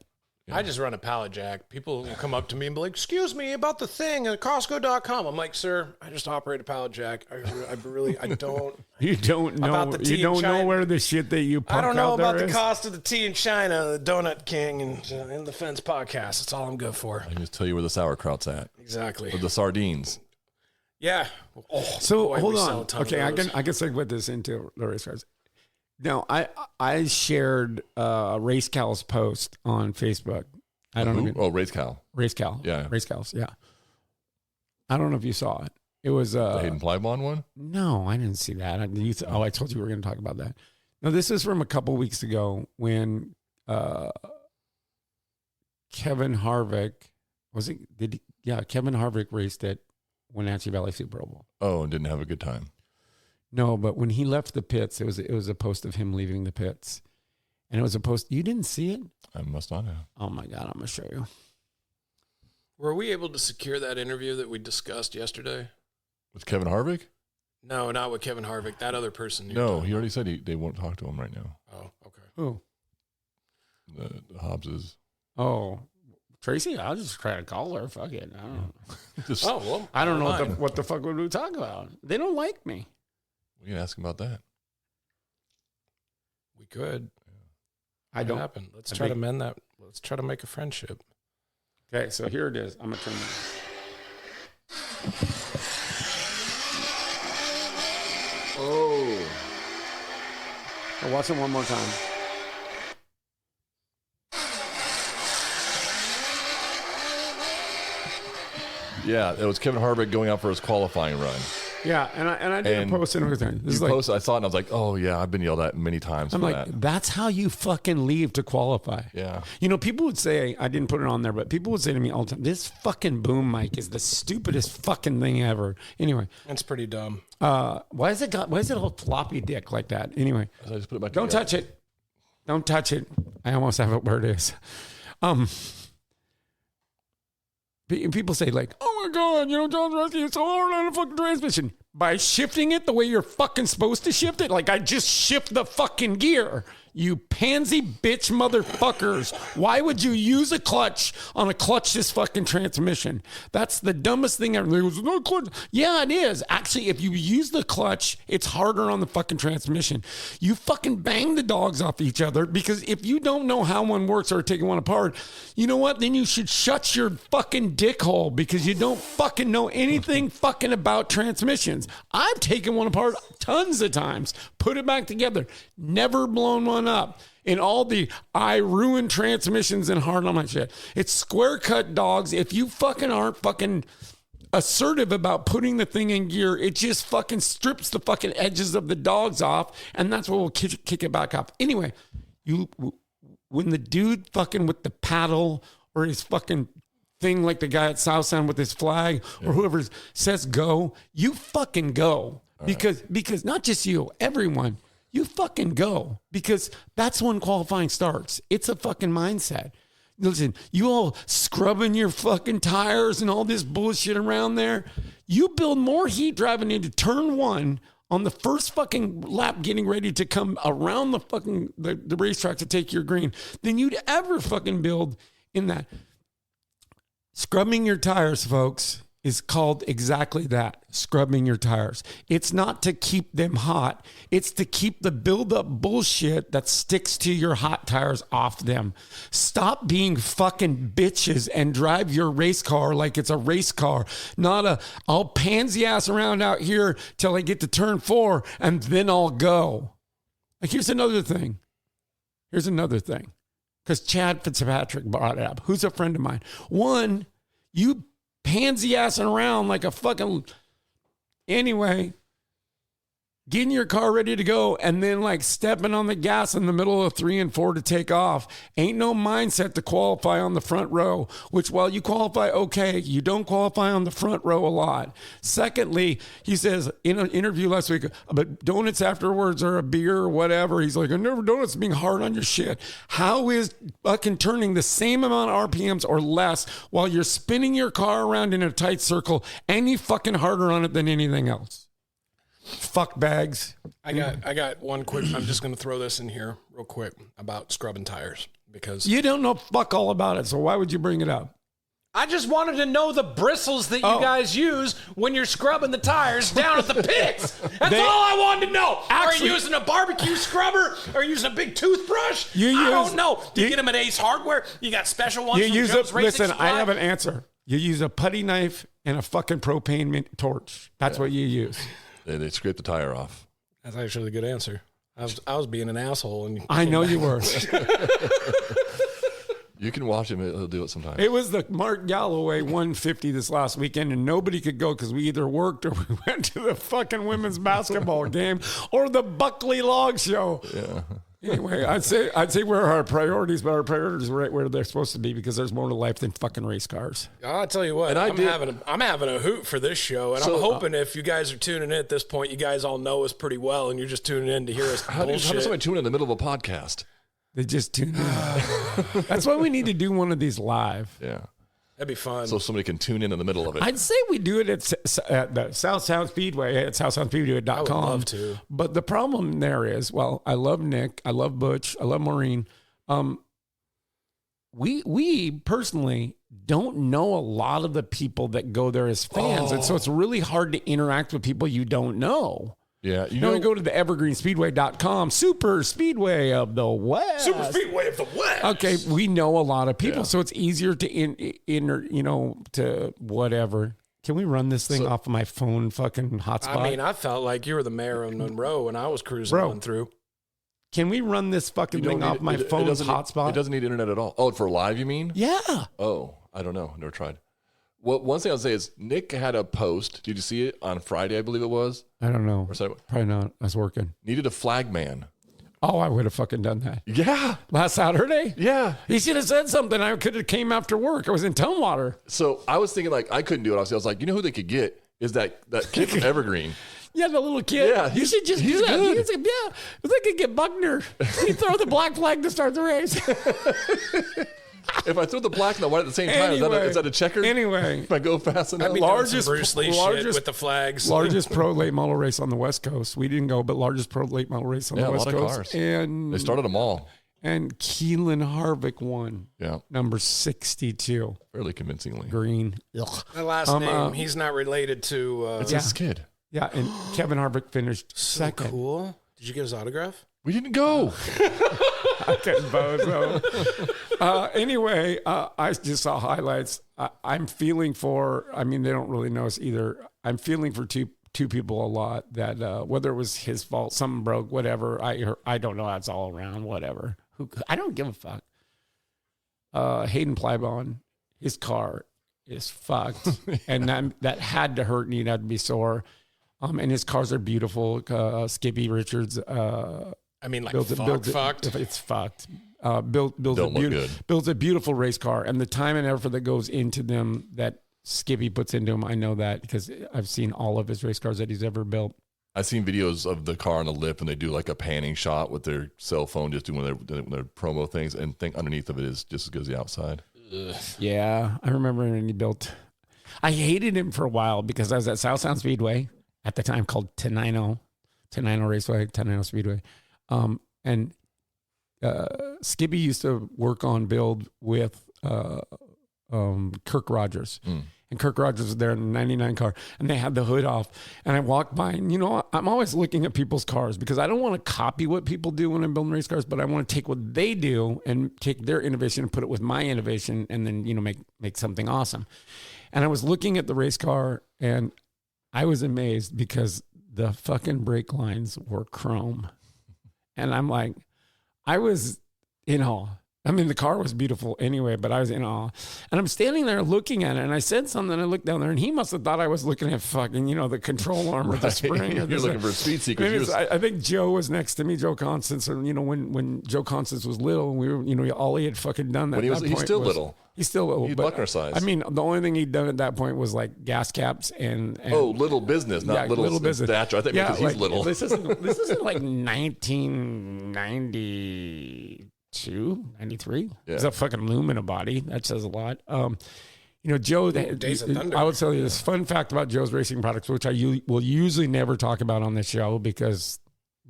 I just run a pallet jack. People will come up to me and be like, excuse me about the thing at Costco.com. I'm like, sir, I just operate a pallet jack. I don't. You don't know. About the tea You don't in know China. where the shit that you park I don't know out there about the is? cost of the tea in China, the Donut King, and in the Fence podcast. That's all I'm good for. I can just tell you where the sauerkraut's at. Exactly. Or the sardines. Yeah. Oh, So boy, hold we sell on. a ton of Okay, I those. can segue this into the race cars. Now, I shared Race Cal's post on Facebook. I don't know. Oh, Race Cal. Race Cal. Yeah. Race Cal's. Yeah. I don't know if you saw it. It was The Hayden Plybond one? no, I didn't see that. I told you we were going to talk about that. No, this is from a couple weeks ago when Kevin Harvick Kevin Harvick raced at Wenatchee Valley Super Bowl. Oh, and didn't have a good time. No, but when he left the pits, it was a post of him leaving the pits. And it was a post. You didn't see it? I must not have. Oh my God, I'm going to show you. Were we able to secure that interview that we discussed yesterday? With Kevin Harvick? No, not with Kevin Harvick. That other person. No, he already said they won't talk to him right now. Oh, okay. Who? The Hobbs is. Oh, Tracy? I'll just try to call her. Fuck it. I don't know. Just, Oh, well. I don't know fine. what the fuck would we talk about. They don't like me. we can ask him about that. We could. I don't. Happen. Let's try to mend that. Let's try to make a friendship. Okay, so here it is. I'm going to turn Oh. I'll watch it one more time. Yeah, it was Kevin Harvick going out for his qualifying run. Yeah, and I did a post and everything. This is like, I saw it and I was like, oh yeah, I've been yelled at many times. I'm for like, that. that's how you fucking leave to qualify. Yeah. You know, people would say, I didn't put it on there, but people would say to me all the time, this fucking boom mic is the stupidest fucking thing ever. Anyway. That's pretty dumb. Why is it all floppy dick like that? Anyway. I just put it back Don't together. touch it. Don't touch it. I almost have it where it is. People say like, oh my God, John's rescue is so hard on a fucking transmission. By shifting it the way you're fucking supposed to shift it, like I just shift the fucking gear. You pansy bitch motherfuckers. Why would you use a clutch on a clutchless fucking transmission? That's the dumbest thing ever. There's no clutch. Yeah, it is. Actually, if you use the clutch, it's harder on the fucking transmission. You fucking bang the dogs off each other because if you don't know how one works or taking one apart, you know what? Then you should shut your fucking dick hole because you don't fucking know anything fucking about transmissions. I've taken one apart tons of times, put it back together, never blown one up. In all the I ruin transmissions and hard on my shit. It's square cut dogs. If you fucking aren't fucking assertive about putting the thing in gear, it just fucking strips the fucking edges of the dogs off, and that's what will kick it back up. Anyway, when the dude fucking with the paddle or his fucking thing like the guy at South Sound with his flag or whoever says go, you fucking go. Because not just you, everyone, you fucking go. Because that's when qualifying starts. It's a fucking mindset. Listen, you all scrubbing your fucking tires and all this bullshit around there. You build more heat driving into turn one on the first fucking lap getting ready to come around the fucking the racetrack to take your green than you'd ever fucking build in that. Scrubbing your tires, folks, is called exactly that, scrubbing your tires. It's not to keep them hot. It's to keep the buildup bullshit that sticks to your hot tires off them. Stop being fucking bitches and drive your race car like it's a race car, not I'll pansy ass around out here till I get to turn 4 and then I'll go. Like, here's another thing. Because Chad Fitzpatrick brought it up. Who's a friend of mine? One, you pansy assing around like a fucking... Anyway, getting your car ready to go and then like stepping on the gas in the middle of 3 and 4 to take off. Ain't no mindset to qualify on the front row, which while you qualify, okay, you don't qualify on the front row a lot. Secondly, he says in an interview last week, but donuts afterwards or a beer or whatever, he's like, I never donuts being hard on your shit. How is fucking turning the same amount of RPMs or less while you're spinning your car around in a tight circle any fucking harder on it than anything else? Fuck bags. I got one quick. I'm just going to throw this in here real quick about scrubbing tires because you don't know fuck all about it. So why would you bring it up? I just wanted to know the bristles that you guys use when you're scrubbing the tires down at the pits. That's all I wanted to know. Are you using a barbecue scrubber? Are you using a big toothbrush? I don't know. Do you get them at Ace Hardware? You got special ones. Listen, I have an answer. You use a putty knife and a fucking propane torch. That's what you use. They scrape the tire off. That's actually a good answer. I was being an asshole. And I know you were. You can watch him. He'll do it sometime. It was the Mark Galloway 150 this last weekend, and nobody could go because we either worked or we went to the fucking women's basketball game or the Buckley Log Show. Yeah. Anyway, I'd say where our priorities, but our priorities are right where they're supposed to be because there's more to life than fucking race cars. I'll tell you what, and I'm having a hoot for this show, and I'm hoping if you guys are tuning in at this point, you guys all know us pretty well, and you're just tuning in to hear us How does somebody tune in the middle of a podcast? They just tune in. That's why we need to do one of these live. Yeah. That'd be fun. So somebody can tune in the middle of it. I'd say we do it at the South Sound Speedway at southsoundspeedway.com. I would love to. But the problem there is, well, I love Nick. I love Butch. I love Maureen. We personally don't know a lot of the people that go there as fans. And so it's really hard to interact with people you don't know. Yeah. You know, go to the evergreenspeedway.com, super speedway of the West. Super Speedway of the West. Okay, we know a lot of people, so it's easier to to whatever. Can we run this thing off of my phone fucking hotspot? I mean, I felt like you were the mayor of Monroe when I was cruising on through. Can we run this fucking thing off my phone's hotspot? It doesn't need internet at all. Oh, for live, you mean? Yeah. Oh, I don't know. Never tried. Well, one thing I'll say is Nick had a post. Did you see it on Friday? I believe it was. I don't know. Or Saturday? Probably not. I was working. Needed a flag man. Oh, I would have fucking done that. Yeah. Last Saturday? Yeah. He should have said something. I could have came after work. I was in Tumwater. So I was thinking like I couldn't do it. I was like, you know who they could get is that kid from Evergreen. Yeah, the little kid. Yeah, you should just do that. good. Yeah, if they could get Buckner, he'd throw the black flag to start the race. If I throw the black and the white at the same time, is that a checker? Anyway. If I go fast enough? Largest Bruce Lee shit with the flags. Largest pro late model race on the West Coast. We didn't go, but largest pro late model race on the West a lot of Coast. cars. And They started them all. And Keelan Harvick won. Yeah. Number 62. Fairly convincingly. Green. The last name, he's not related to... It's his kid. Yeah, and Kevin Harvick finished second. Cool. Did you get his autograph? We didn't go. Fucking bozo. Anyway, I just saw highlights. I'm feeling for, I mean, they don't really know us either. I'm feeling for two people a lot that whether it was his fault, something broke, whatever. I don't know. That's all around, whatever. I don't give a fuck. Hayden Plybon, his car is fucked. And that had to hurt and he'd have to be sore. And his cars are beautiful. Skippy Richards, I mean, like fucked. It's fucked. Builds a beautiful race car, and the time and effort that goes into them that Skippy puts into them, I know that because I've seen all of his race cars that he's ever built. I've seen videos of the car on the lip, and they do like a panning shot with their cell phone, just doing their promo things, and think underneath of it is just as good as the outside. Ugh. Yeah, I remember when he built. I hated him for a while because I was at South Sound Speedway at the time called Tenino Raceway, Tenino Speedway. And Skippy used to work on build with Kirk Rogers. And Kirk Rogers was there in the 99 car, and they had the hood off. And I walked by, and I'm always looking at people's cars because I don't want to copy what people do when I'm building race cars, but I want to take what they do and take their innovation and put it with my innovation, and then make something awesome. And I was looking at the race car, and I was amazed because the fucking brake lines were chrome. And I'm like, I was in awe. I mean, the car was beautiful anyway, but I was in awe. And I'm standing there looking at it, and I said something, I looked down there, and he must have thought I was looking at fucking, the control arm or the spring. Or You're looking for a speed secret. I think Joe was next to me, Joe Constance, and, when Joe Constance was little, and we were, all he had fucking done that. He's still little. He's still little. He's Buckner size. I mean, the only thing he'd done at that point was like gas caps and little business, not little business. Stature. I think because he's little. This isn't like 1992, 93. Yeah. It's a fucking Lumina body. That says a lot. Joe, Days of Thunder. I would tell you this fun fact about Joe's racing products, which I will usually never talk about on this show because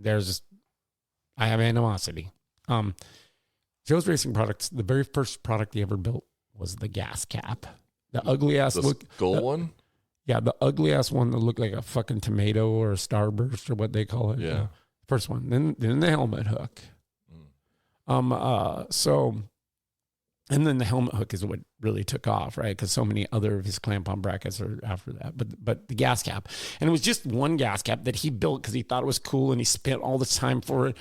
I have animosity. Joe's racing products, the very first product he ever built was the gas cap. The ugly ass gold one? Yeah, the ugly ass one that looked like a fucking tomato or a starburst or what they call it. Yeah. First one. Then the helmet hook. And then the helmet hook is what really took off, right? Because so many other of his clamp on brackets are after that. But the gas cap. And it was just one gas cap that he built because he thought it was cool and he spent all this time for it.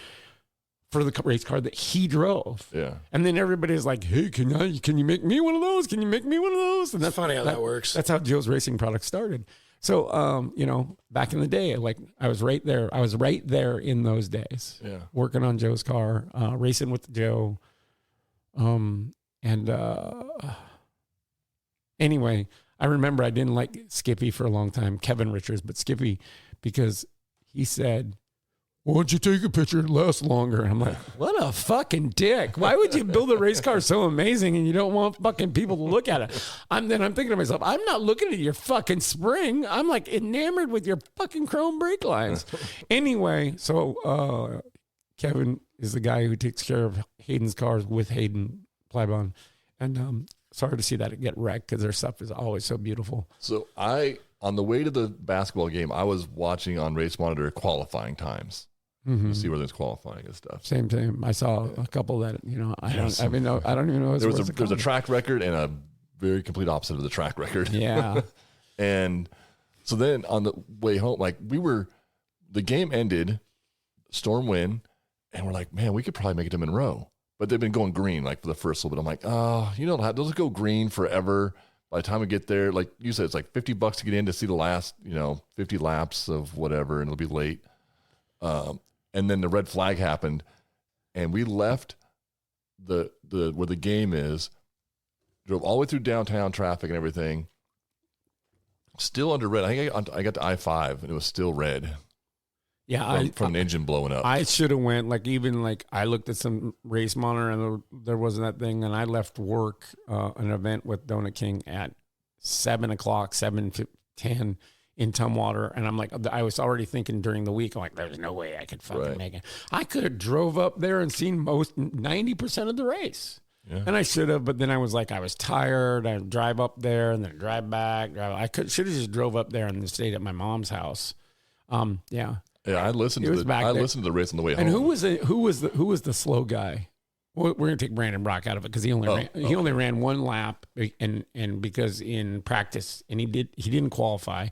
For the race car that he drove. Yeah. And then everybody's like, hey, can you make me one of those? Can you make me one of those? And that's funny how that works. That's how Joe's racing product started. So, back in the day, like I was right there. I was right there in those days. Yeah. Working on Joe's car, racing with Joe. Anyway, I remember I didn't like Skippy for a long time, Kevin Richards, but Skippy, because he said, why don't you take a picture? It lasts longer. And I'm like, what a fucking dick. Why would you build a race car so amazing and you don't want fucking people to look at it? I'm thinking to myself, I'm not looking at your fucking spring. I'm like enamored with your fucking chrome brake lines. Anyway, so Kevin is the guy who takes care of Hayden's cars with Hayden Plybon. And sorry to see that it get wrecked because their stuff is always so beautiful. So on the way to the basketball game, I was watching on Race Monitor qualifying times. Mm-hmm. To see where there's qualifying and stuff. Same. I saw a couple that I don't even know. There's a track record and a very complete opposite of the track record. Yeah. And so then on the way home, like the game ended, storm wind, and we're like, man, we could probably make it to Monroe, but they've been going green like for the first little bit. I'm like, they'll go green forever. by the time we get there, like you said, it's like $50 to get in to see the last, 50 laps of whatever, and it'll be late. And then the red flag happened, and we left the where the game is, drove all the way through downtown traffic and everything, still under red. I think I got to I-5, and it was still red. Yeah, from an engine blowing up. I should have went, I looked at some race monitor, and there wasn't that thing, and I left work, an event with Donut King at 7 o'clock, 7:10 in Tumwater, and I'm like, I was already thinking during the week, I'm like, there's no way I could fucking make it. I could have drove up there and seen 90% of the race. Yeah. And I should have, but then I was like, I was tired. I'd drive up there and then drive back. I should have just drove up there and stayed at my mom's house. Yeah. Yeah, I listened to the race on the way home. And who was the slow guy? Well, we're gonna take Brandon Brock out of it because he only ran one lap, and because in practice, and he didn't qualify.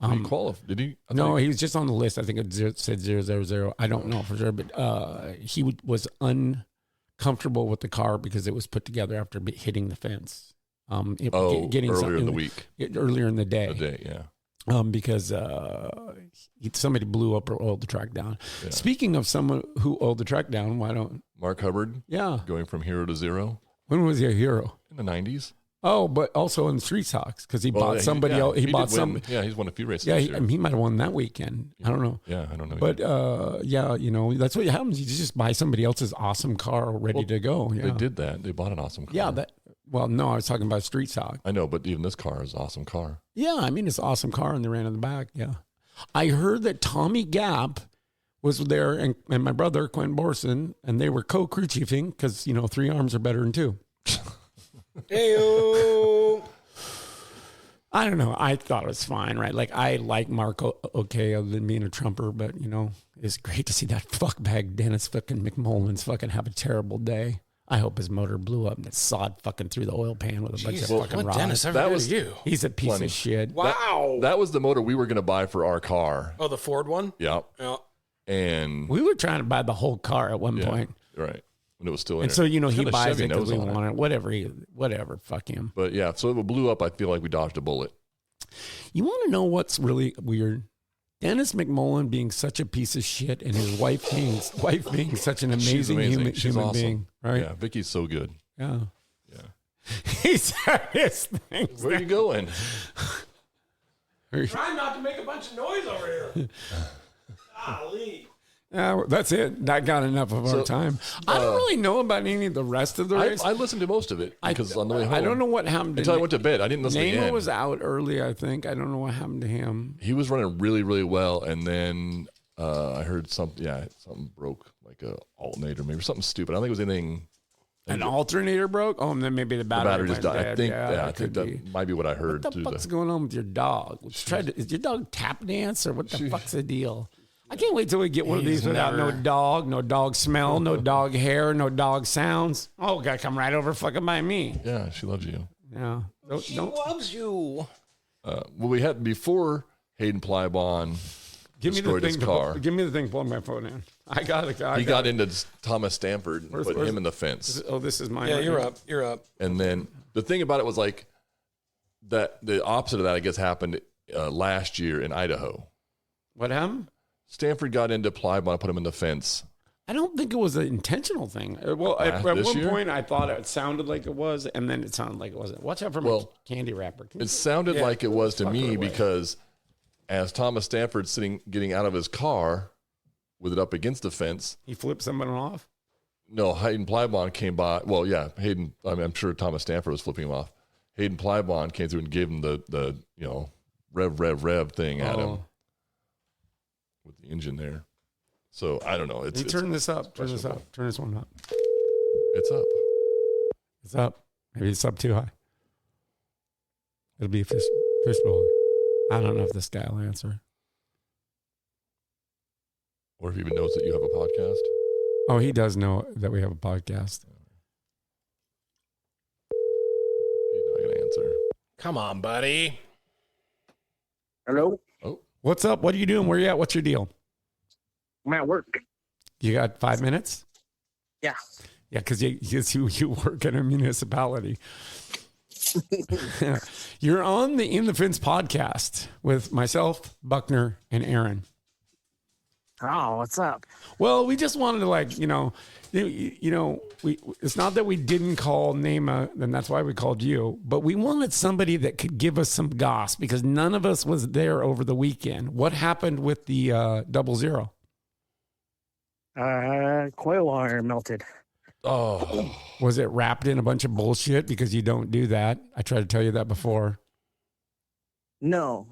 Did he qualify? Did he? No, he was just on the list. I think it said 000. I don't know for sure, but he was uncomfortable with the car because it was put together after hitting the fence. Earlier in the week, earlier in the day. Yeah. Because somebody blew up or oiled the track down. Yeah. Speaking of someone who oiled the track down, why don't Mark Hubbard? Yeah, going from hero to zero. When was he a hero? In the 90s. Oh, but also in Street Socks because he bought somebody else. He bought some. Yeah, he's won a few races. Yeah, he might have won that weekend. I don't know. Yeah, I don't know. But that's what happens. You just buy somebody else's awesome car ready to go. Yeah. They did that. They bought an awesome car. Yeah, well, no, I was talking about Street Sock. I know, but even this car is an awesome car. Yeah, I mean, it's an awesome car, and they ran in the back. Yeah. I heard that Tommy Gap was there, and my brother, Quentin Borson, and they were co-crew chiefing because, 3 arms are better than 2. Hey-o. I don't know. I thought it was fine, right? Like, I like Mark okay other than being a trumper, but, it's great to see that fuckbag Dennis fucking McMullins fucking have a terrible day. I hope his motor blew up and it sawed fucking through the oil pan with a bunch of fucking rods. Dennis ever did to you? He's a piece of shit. Wow. That was the motor we were going to buy for our car. Oh, the Ford one? Yeah. And we were trying to buy the whole car at one point. Right. When it was still in and there. So, he buys it because we want it. Whatever, fuck him. But yeah, so it blew up. I feel like we dodged a bullet. You want to know what's really weird? Dennis McMullen being such a piece of shit and his wife being such an amazing human awesome. being, right? Yeah, Vicky's so good. Yeah. Yeah. He said his things. Where are you going? Trying not to make a bunch of noise over here. Golly. That's it. That got enough of our time. I don't really know about any of the rest of the race. I listened to most of it because on the way home. I don't know what happened until I went to bed. I didn't listen to the end. Was out early, I think. I don't know what happened to him. He was running really, really well, and then I heard something. Yeah, something broke, like a alternator, maybe something stupid. I don't think it was anything. An alternator broke? Oh, and then maybe the battery just died. Dead. I think that might be what I heard. What the fuck's going on with your dog? Is your dog tap dance or what the fuck's the deal? I can't wait till we get one of these without no dog smell, no dog hair, no dog sounds. Oh, gotta come right over fucking by me. Yeah, she loves you. Yeah. She loves you. Well, we had before Hayden Plybon destroyed his car. Give me the thing pulling my phone in. I got it. He got into Thomas Stanford and put him in the fence. This is mine. Yeah, you're up. And then the thing about it was like that the opposite of that, I guess, happened last year in Idaho. What happened? Stanford got into Plybon and put him in the fence. I don't think it was an intentional thing. Well, at one point I thought it sounded like it was, and then it sounded like it wasn't. Watch out for my candy wrapper. It sounded like it was to me because as Thomas Stanford's getting out of his car with it up against the fence, he flipped someone off. No, Hayden Plybon came by. Well, yeah, Hayden. I mean, I'm sure Thomas Stanford was flipping him off. Hayden Plybon came through and gave him the rev thing at him. With the engine there. So I don't know. Turn this up. Turn this up. Turn this one up. It's up. It's up. Maybe it's up too high. It'll be a fish bowl. I don't know if this guy will answer. Or if he even knows that you have a podcast. Oh, he does know that we have a podcast. He's not going to answer. Come on, buddy. Hello? Oh. What's up? What are you doing? Where you at? What's your deal? I'm at work. You got 5 minutes? Yeah. Yeah, because you work in a municipality. You're on the In the Fence podcast with myself, Buckner, and Aaron. Oh, what's up? Well, we just wanted to it's not that we didn't call Nema, and that's why we called you, but we wanted somebody that could give us some goss because none of us was there over the weekend. What happened with the 00? Coil wire melted. Oh, Was it wrapped in a bunch of bullshit? Because you don't do that. I tried to tell you that before. No.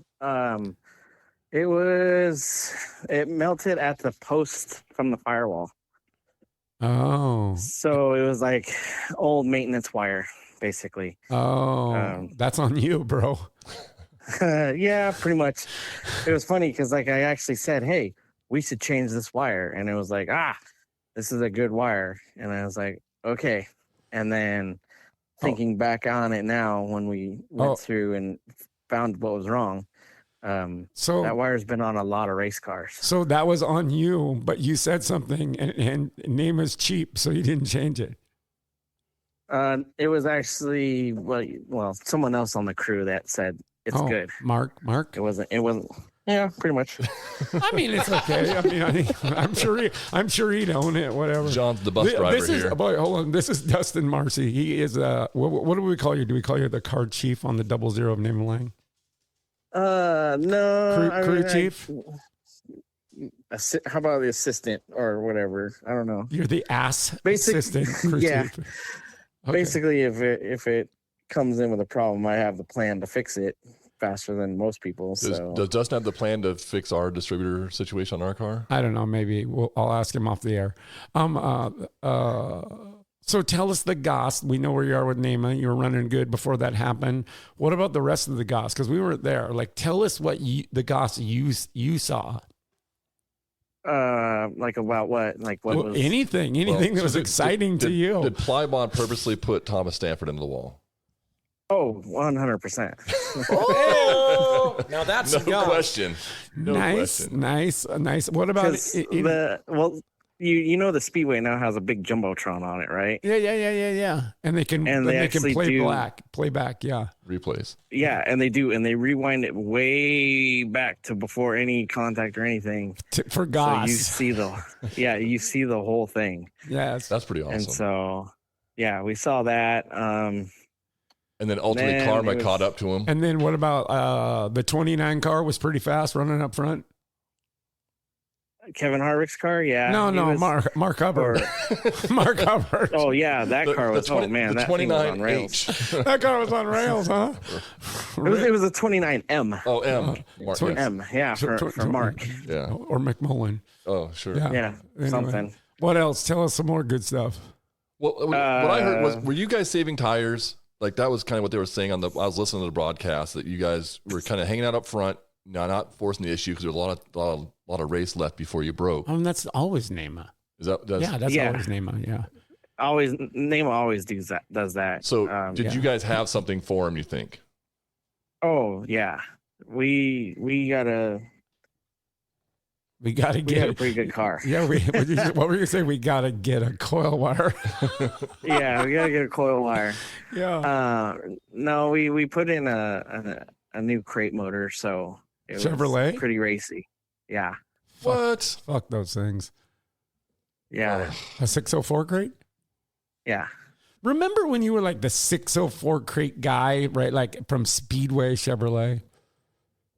It melted at the post from the firewall. Oh. So it was like old maintenance wire, basically. Oh. That's on you, bro. Yeah, pretty much. It was funny because like I actually said, hey, we should change this wire. And it was like, this is a good wire. And I was like, okay. And then thinking back on it now when we went through and found what was wrong, so that wire's been on a lot of race cars. So that was on you, but you said something and name is cheap, so you didn't change it. It was actually, well, someone else on the crew that said it's good. Mark? It wasn't, yeah, pretty much. I mean, it's okay. I mean, I'm sure he'd own it, whatever. John's the bus driver here. Boy, hold on. This is Dustin Marcy. He is, what do we call you? Do we call you the car chief on the 00 of Name Lang? No. Crew chief? How about the assistant or whatever? I don't know. You're the assistant crew yeah. chief. Okay. Basically, if it comes in with a problem, I have the plan to fix it faster than most people. Does Dustin have the plan to fix our distributor situation on our car? I don't know. Maybe I'll ask him off the air. So tell us the goss. We know where you are with Nema. You were running good before that happened. What about the rest of the goss? Because we weren't there. Like, tell us what the goss you saw. Like about what? Like what was anything that was exciting to you? Did Plybond purposely put Thomas Stanford into the wall? Oh, 100%. Oh, now that's No question. No question. Nice. What about you know the Speedway now has a big jumbotron on it, right? Yeah. And they can play back. Yeah. Replays. Yeah, and they do, and they rewind it way back to before any contact or anything for goss. So you see the whole thing. Yes, that's pretty awesome. And so, yeah, we saw that. And then ultimately Karma caught up to him. And then what about the 29 car was pretty fast running up front? Kevin Harvick's car? Yeah. No, Mark Hubbard. Mark Hubbard. Oh, yeah, that car was, that thing was on rails. That car was on rails, huh? It was a 29M. Oh, M. Mark, M, yeah, for Mark. Yeah. Or McMullen. Oh, sure. Yeah, anyway. Something. What else? Tell us some more good stuff. Well, what I heard was, were you guys saving tires? Like that was kind of what they were saying I was listening to the broadcast, that you guys were kind of hanging out up front, not forcing the issue because there's a lot of race left before you broke. That's always Nema. That's always Nema. Yeah. Nema always does that. So did you guys have something for him, you think? Oh yeah. We got a pretty good car. Yeah, what were you saying? We gotta get a coil wire. Yeah, we gotta get a coil wire. Yeah. No, we put in a new crate motor, so it Chevrolet? was pretty racy. Yeah. What? Fuck those things. Yeah. A 604 crate? Yeah. Remember when you were like the 604 crate guy, right? Like from Speedway Chevrolet?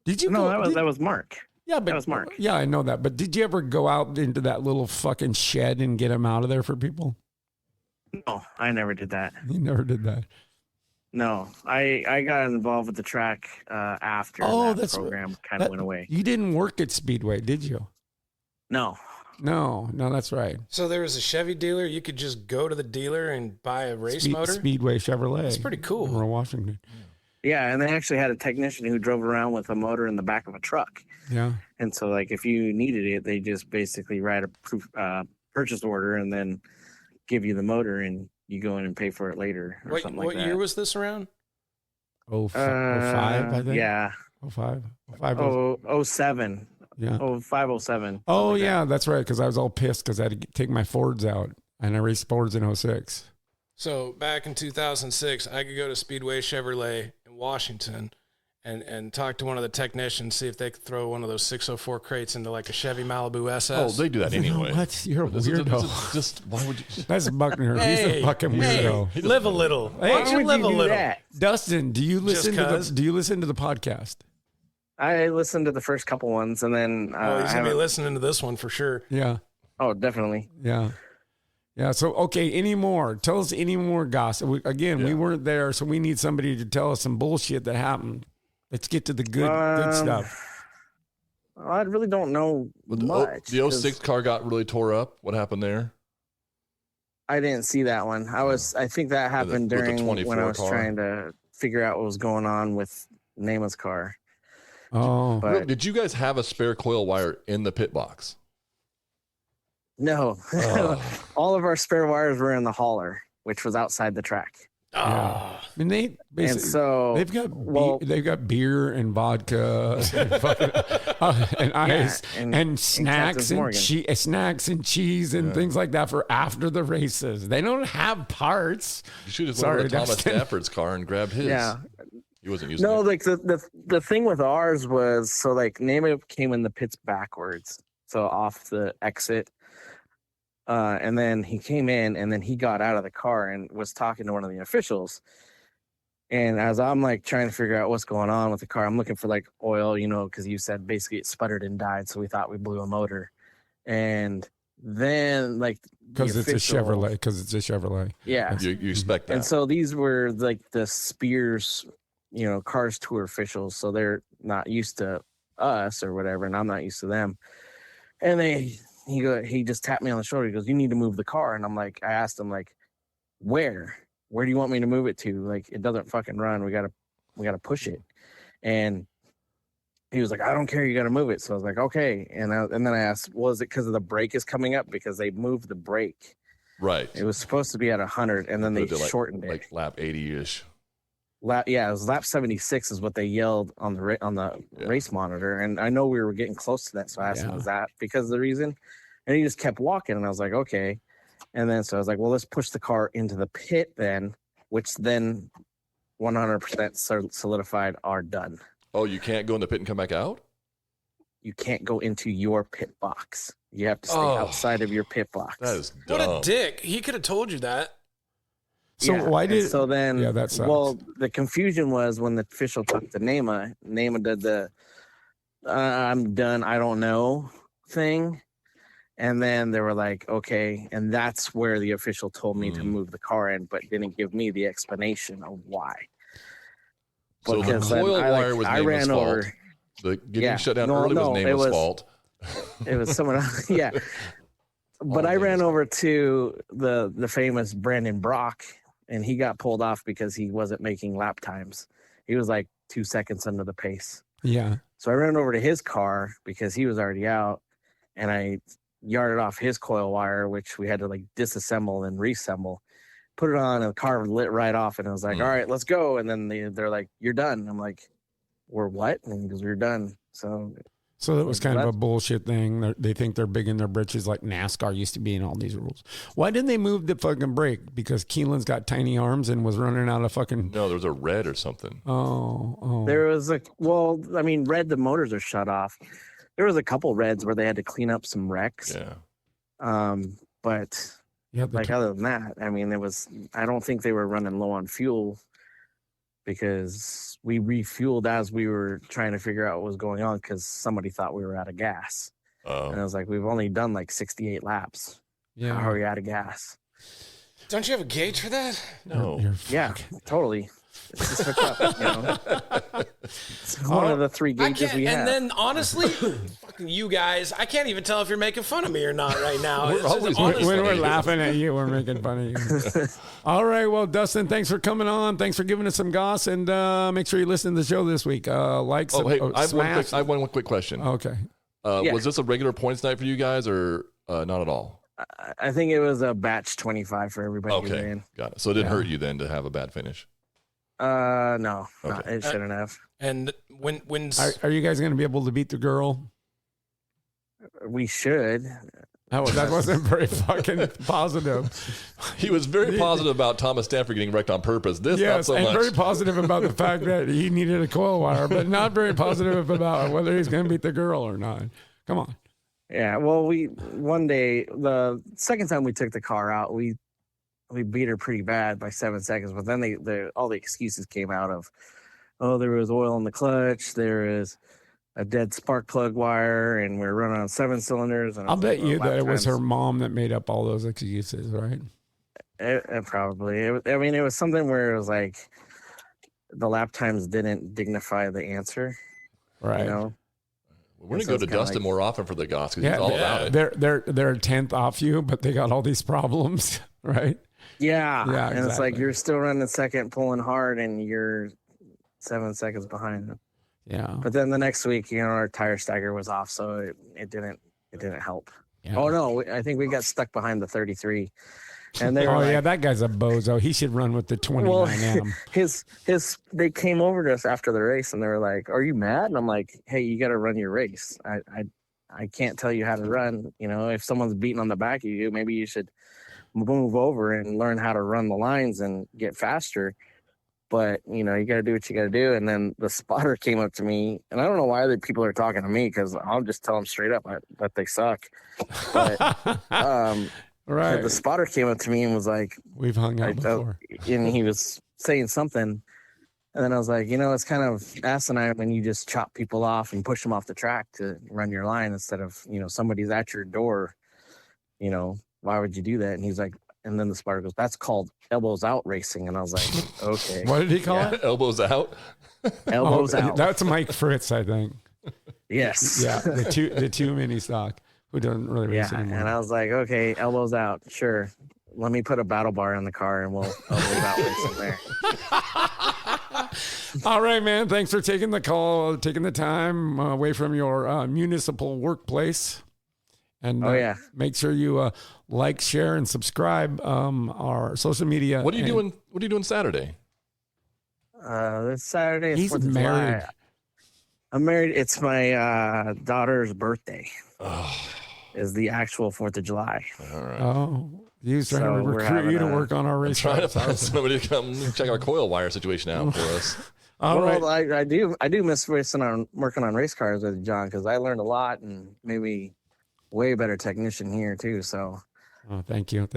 Did you? No, that was Mark. Yeah, but that was Mark. Yeah, I know that. But did you ever go out into that little fucking shed and get them out of there for people? No, I never did that. You never did that. No, I got involved with the track after that program kind of went away. You didn't work at Speedway, did you? No, that's right. So there was a Chevy dealer. You could just go to the dealer and buy a race motor? Speedway Chevrolet. That's pretty cool. In Washington. Yeah, and they actually had a technician who drove around with a motor in the back of a truck. Yeah. And so, like, if you needed it, they just basically write a purchase order and then give you the motor, and you go in and pay for it later or something like that. What year was this around? 05, I think? Yeah. 05? 07. Yeah. 0507. Oh, yeah, that's right, because I was all pissed because I had to take my Fords out, and I raced Fords in 06. So back in 2006, I could go to Speedway Chevrolet in Washington and talk to one of the technicians, see if they could throw one of those 604 crates into like a Chevy Malibu SS. Oh, they do that anyway. What? You're a weirdo. Just why would you? That's Buckner. He's a fucking weirdo. Hey, live a little. Why Hey, don't you live a little? That? Dustin, do you listen to 'cause? do you listen to the podcast? I listened to the first couple ones, and then Oh, he's I gonna be haven't- listening to this one for sure. Yeah. Oh, definitely. Yeah. Yeah. So, okay, any more? Tell us any more gossip. We Yeah. weren't there, so we need somebody to tell us some bullshit that happened. Let's get to the good stuff. I really don't know much. The 06 car got really tore up. What happened there? I didn't see that one. I think that happened with the during when 24 I was car. trying to figure out what was going on with Nama's car. Oh. But Did you guys have a spare coil wire in the pit box? no, all of our spare wires were in the hauler, which was outside the track. Yeah. I mean, they And basically so they've got beer and vodka and, fucking, and ice and snacks Captain and Morgan. snacks and cheese and things like that for after the races. They don't have parts. You should have Sorry, went to Thomas Dustin. Stafford's car and grabbed his. Yeah. He wasn't using No, it. like the thing with ours was so like Nama came in the pits backwards, so off the exit. And then he came in and then he got out of the car and was talking to one of the officials. And as I'm like trying to figure out what's going on with the car, I'm looking for like oil, because you said basically it sputtered and died. So we thought we blew a motor. And then like Because the it's a official- Chevrolet. Yeah. You expect that. And so these were like the Spears, Cars Tour officials. So they're not used to us or whatever. And I'm not used to them. And he just tapped me on the shoulder. He goes, "You need to move the car." And I asked him like, where do you want me to move it to? Like, it doesn't fucking run. We gotta push it. And he was like, "I don't care. You got to move it." So I was like, "Okay." And then I asked, "Well, is it because of the brake is coming up?" Because they moved the brake. right. It was supposed to be at 100, and then they Put it to, shortened it. like lap 80-ish. It was lap 76 is what they yelled on the race monitor. And I know we were getting close to that. So I asked him, Yeah. "Was that because of the reason?" And he just kept walking. And I was like, "Okay." And then so I was like, "Well, let's push the car into the pit then," which then 100% solidified are done. Oh, you can't go in the pit and come back out? You can't go into your pit box. You have to stay Oh. outside of your pit box. That is What dumb. a dick. He could have told you that. So Yeah, why and did so then Yeah, that sucks. well the confusion was when the official talked to Nama did the I'm done, I don't know thing, and then they were like, okay, and that's where the official told me to move the car in, but didn't give me the explanation of why. So the Because then coil I, wire was Nama's ran fault. over. The getting Yeah. shut down No, early no, was it Nama's was- fault. It was someone else. Yeah. But All I ran Nama's over to the famous Brandon Brock, and he got pulled off because he wasn't making lap times. He was like 2 seconds under the pace. Yeah. So I ran over to his car because he was already out, and I yarded off his coil wire, which we had to like disassemble and reassemble. Put it on, and the car lit right off, and I was like, "All right, let's go." And then they're like, "You're done." I'm like, "We're what?" And he goes, "We're done." So So that was kind of a That's- bullshit thing. They think they're big in their britches like NASCAR used to be in all these rules. Why didn't they move the fucking brake? Because Keelan's got tiny arms and was running out of fucking. No, there was a red or something. Oh. there was red, the motors are shut off. There was a couple reds where they had to clean up some wrecks. Yeah. But Yeah. like other than that, I don't think they were running low on fuel because we refueled as we were trying to figure out what was going on because somebody thought we were out of gas. And I Oh. was like, we've only done like 68 laps. How are Yeah. we out of gas? Don't you have a gauge for that? No. You're Yeah, totally. It's just hooked up, It's one of the three I gauges can't. we have. And then honestly, fucking you guys, I can't even tell if you're making fun of me or not right now. We're It's just always honestly- When we're funny. laughing at you, we're making fun of you. All right. Well, Dustin, thanks for coming on. Thanks for giving us some goss. And make sure you listen to the show this week. Like, Oh, hey, I smash. have one quick question. Okay. Yeah. Was this a regular points night for you guys or not at all? I think it was a batch 25 for everybody who Okay. ran. Got it. So it didn't hurt you then to have a bad finish. No, Okay. it shouldn't have. And when Are you guys going to be able to beat the girl? We should. That wasn't very fucking positive. He was very positive about Thomas Stanford getting wrecked on purpose. This, not Yes, so and much. very positive about the fact that he needed a coil wire, but not very positive about whether he's going to beat the girl or not. Come on. Yeah, well, one day, the second time we took the car out, we beat her pretty bad by 7 seconds. But then all the excuses came out of, oh, there was oil in the clutch, there is a dead spark plug wire, and we're running on 7 cylinders. And I'll bet you that it was times. her mom that made up all those excuses, right? It probably. It was something where it was like the lap times didn't dignify the answer. Right. You know? We're going to go to Dustin more often for the goss because Yeah, he's all about it. They're a tenth off you, but they got all these problems, right? Yeah. Yeah, And it's like exactly. you're still running second, pulling hard, and you're 7 seconds behind them. Yeah. But then the next week, our tire stagger was off, so it didn't help. Yeah. Oh no, I think we got stuck behind the 33. And they were Oh like, yeah, that guy's a bozo. He should run with the 29M. they came over to us after the race and they were like, "Are you mad?" And I'm like, "Hey, you got to run your race. I can't tell you how to run. If someone's beating on the back of you, maybe you should move over and learn how to run the lines and get faster. But you got to do what you got to do." And then the spotter came up to me, and I don't know why the people are talking to me because I'll just tell them straight up that they suck. But Right. the spotter came up to me and was like, We've hung out before. and he was saying something, and then I was like, it's kind of asinine when you just chop people off and push them off the track to run your line instead of somebody's at your door. Why would you do that? And he's like, and then the spotter goes, "That's called elbows out racing." And I was like, okay. What did he call it? Elbows out. Elbows out. That's Mike Fritz, I think. Yes. Yeah, the two mini stock who doesn't really race Yeah. anymore. And I was like, okay, elbows out. Sure. Let me put a battle bar in the car and we'll elbows out racing there. All right, man. Thanks for taking the call, taking the time away from your municipal workplace. And make sure you like, share, and subscribe our social media. What are you doing? What are you doing Saturday? This Saturday is He's 4th of married. July. I'm married. It's my daughter's birthday. Is the actual 4th of July. All right. Oh, he's trying So to we're recruit you to having work on our race. Trying to cars. find somebody to come check our coil wire situation out for us. All right. I do miss working on race cars with John because I learned a lot and maybe way better technician here too. So, Oh, thank you.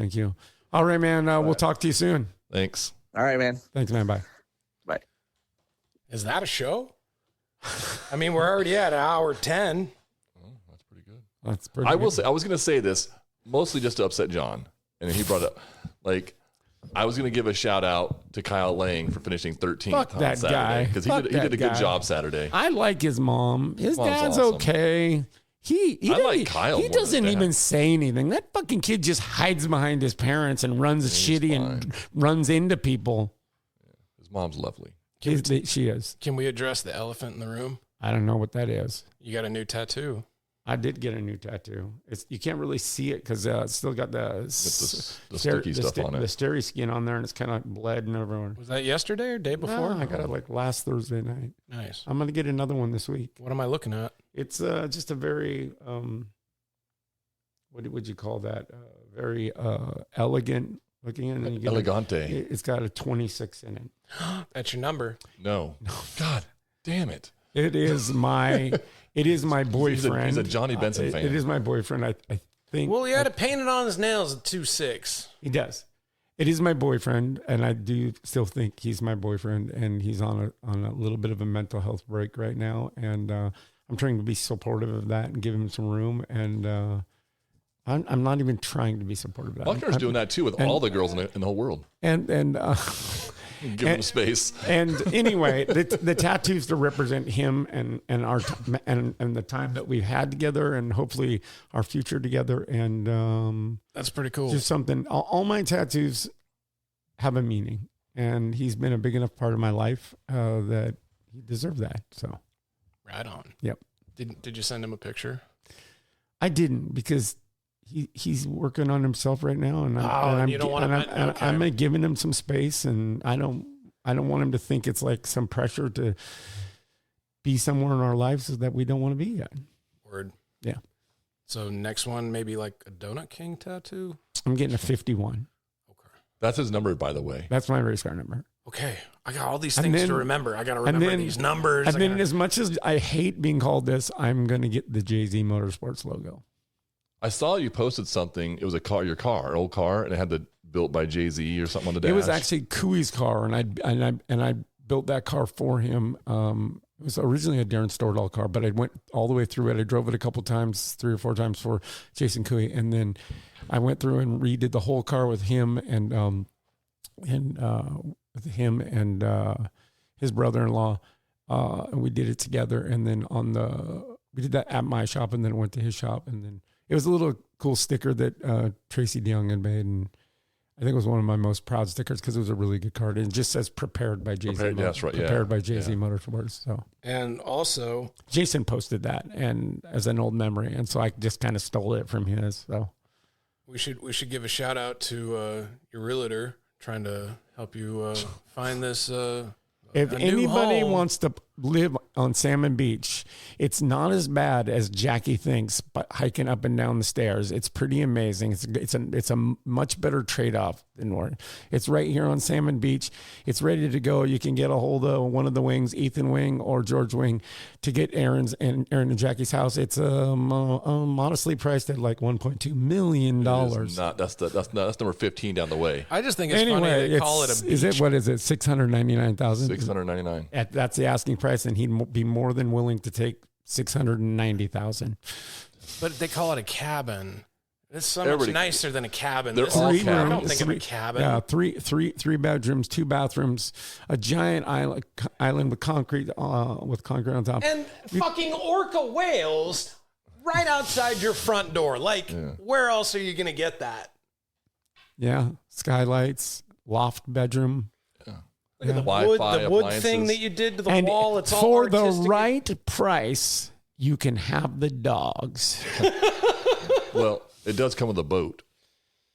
All right, man. We'll talk to you soon. Thanks. all right, man. Thanks, man. Bye. Bye. Is that a show? I mean, we're already at hour 10. That's pretty good. That's pretty. I will good. say, I was going to say this mostly just to upset John. And he brought up, I was going to give a shout out to Kyle Lang for finishing 13th Fuck on that Saturday. guy. Because he Fuck did a that good guy. job Saturday. I like his mom. His Mom's dad's awesome. okay. He I like Kyle He more than doesn't his dad. even say anything. That fucking kid just hides behind his parents and runs shitty and runs into people. His mom's lovely. She is. Can we address the elephant in the room? I don't know what that is. You got a new tattoo. I did get a new tattoo. You can't really see it because it's still got the sticky stuff on it. The steri skin on there, and it's kind of bled and everywhere. Was that yesterday or day before? No, I got it like last Thursday night. Nice. I'm gonna get another one this week. What am I looking at? It's just a very what would you call that? Very elegant looking. And you get Elegante. It's got a 26 in it. That's your number. No. God damn it. It is my boyfriend. He's a Johnny Benson fan. It is my boyfriend. I think. Well, he had it painted on his nails at 2.6. He does. It is my boyfriend, and I do still think he's my boyfriend. And he's on a little bit of a mental health break right now, and I'm trying to be supportive of that and give him some room. And I'm not even trying to be supportive of that. Buckner's doing that too with all the girls in the whole world. And Give him space. And anyway, the tattoos to represent him and our and the time that we've had together, and hopefully our future together. And That's pretty cool. just something. All my tattoos have a meaning, and he's been a big enough part of my life that he deserved that. So, right on. Yep. Did you send him a picture? I didn't because he's working on himself right now, and I'm giving him some space, and I don't want him to think it's like some pressure to be somewhere in our lives that we don't want to be at. Word. Yeah. So next one, maybe like a Donut King tattoo. I'm getting a 51. Okay. That's his number, by the way. That's my race car number. Okay. I got all these things to remember. I got to remember these numbers. And then as much as I hate being called this, I'm going to get the Jay-Z Motorsports logo. I saw you posted something. It was your car, an old car, and it had the built by Jay-Z or something on the dash. It was actually Cooey's car, and I built that car for him. It was originally a Darren Stordahl car, but I went all the way through it. I drove it a couple times, 3 or 4 times for Jason Cooey, and then I went through and redid the whole car with him and his brother-in-law, and we did it together. And then we did that at my shop, and then went to his shop, and then it was a little cool sticker that Tracy DeYoung had made, and I think it was one of my most proud stickers because it was a really good card. And it just says prepared by Jay-Z. Prepared by Jay-Z Motorsports. So. And also Jason posted that and as an old memory. And so I just kind of stole it from his. So we should give a shout out to your realtor trying to help you find this. If anybody wants to live on Salmon Beach, it's not as bad as Jackie thinks, but hiking up and down the stairs, it's pretty amazing. It's a much better trade-off than North. It's right here on Salmon Beach. It's ready to go. You can get a hold of one of the Wings, Ethan Wing or George Wing, to get Aaron and Jackie's house. It's modestly priced at like $1.2 million. That's number 15 down the way. I just think it's funny they call it a beach. Is it, what is it, $699,000? $699. That's the asking price, and he'd be more than willing to take $690,000. But they call it a cabin. It's so much nicer than a cabin. They're all cabins. I don't think of a cabin. Yeah, three bedrooms, 2 bathrooms, a giant island with concrete on top, and fucking orca whales right outside your front door. Like, where else are you going to get that? Yeah, skylights, loft bedroom. Look at the wood thing that you did to the wall. It's all for the artistic. right price, you can have the dogs. Well, it does come with a boat.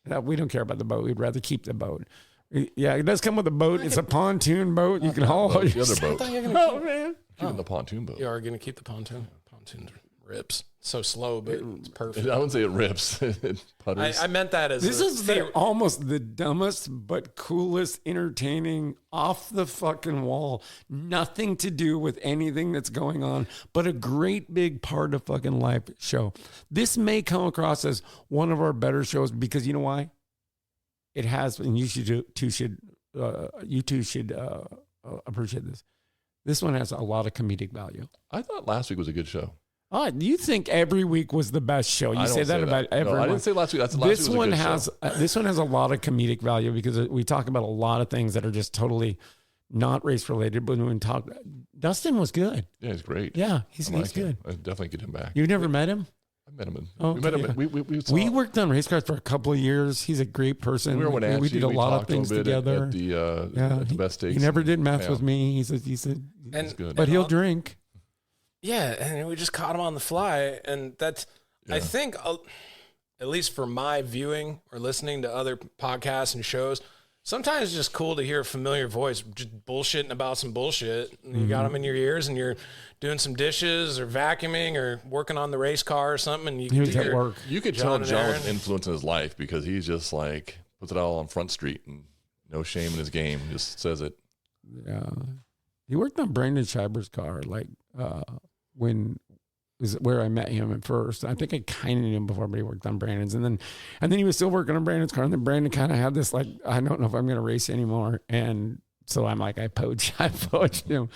No, we don't care about the boat. We'd rather keep the boat. Yeah, it does come with a boat. It's a pontoon boat. You can haul the other boat. Oh, man. Keeping the pontoon boat. You are going to keep the pontoon. Pontoon rips. So slow, but it's perfect. I wouldn't say it rips. It putters. I meant that as this is almost the dumbest but coolest, entertaining, off the fucking wall, nothing to do with anything that's going on, but a great big part of fucking life show. This may come across as one of our better shows because you know why? It has, and you two should appreciate this. This one has a lot of comedic value. I thought last week was a good show. Oh, you think every week was the best show? You say that about everyone. No, I didn't say last week. This one has a lot of comedic value because we talk about a lot of things that are just totally not race related. But when we talk, Dustin was good. Yeah, he's great. Yeah, he's good. I definitely get him back. You've never met him? I met him. We met him. We worked on race cars for a couple of years. He's a great person. We did a lot of things together. At the best stakes. He never did maths with me. He's good. But he'll drink. Yeah, and we just caught him on the fly, and that's I think at least for my viewing or listening to other podcasts and shows, sometimes it's just cool to hear a familiar voice just bullshitting about some bullshit. And you got them in your ears, and you're doing some dishes or vacuuming or working on the race car or something. And he was at work. You could tell John's influence in his life because he's just like puts it all on Front Street and no shame in his game. Just says it. Yeah, he worked on Brandon Scheiber's car, like when is where I met him at first. I think I kind of knew him before, but he worked on Brandon's, and then he was still working on Brandon's car, and then Brandon kind of had this like, I don't know if I'm going to race anymore, and so I'm like, I poached him.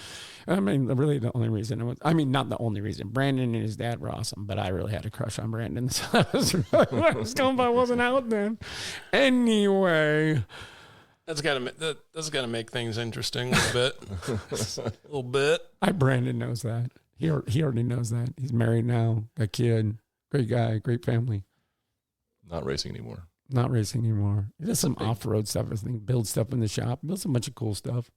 I mean, really the only reason not the only reason. Brandon and his dad were awesome, but I really had a crush on Brandon, so that's really where I was going, but I wasn't out then. Anyway. That's gotta make things interesting a little bit. Brandon knows that. He already knows that. He's married now, got a kid, great guy, great family. Not racing anymore. He does some off-road stuff. I think builds stuff in the shop. Builds a bunch of cool stuff.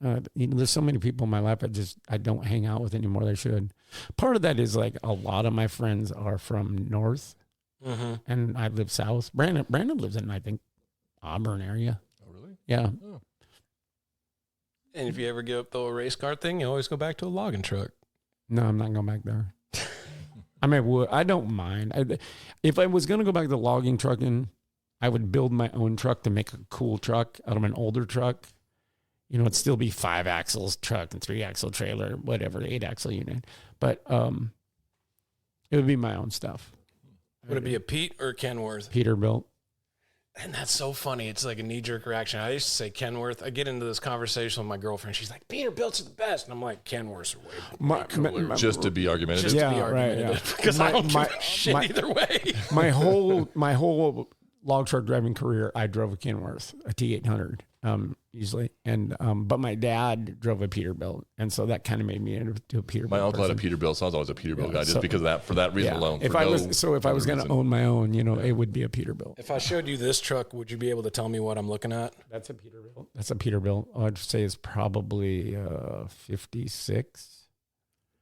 There's so many people in my life I don't hang out with anymore. They should. Part of that is like a lot of my friends are from north, and I live south. Brandon lives in, I think, Auburn area. Oh, really? Yeah. Oh. And if you ever give up the race car thing, you always go back to a logging truck. No, I'm not going back there. I mean, I don't mind. If I was going to go back to logging trucking, I would build my own truck to make a cool truck out of an older truck. You know, it'd still be 5 axles truck and 3 axle trailer, whatever, 8 axle unit. But it would be my own stuff. Would it be a Pete or a Kenworth? Peterbilt. And that's so funny. It's like a knee-jerk reaction. I used to say Kenworth. I get into this conversation with my girlfriend. She's like, Peterbilt's the best. And I'm like, Kenworths are way cooler. Just to be argumentative. Just to be argumentative. Because I don't give a shit either way. My whole log truck driving career, I drove a Kenworth, a T800, usually. And but my dad drove a Peterbilt, and so that kind of made me into a Peterbilt. My uncle person. had a Peterbilt, so I was always a Peterbilt guy, just because of that, for that reason alone. If I was going to own my own, you know, it would be a Peterbilt. If I showed you this truck, would you be able to tell me what I'm looking at? That's a Peterbilt. That's a Peterbilt. I'd say it's probably 56.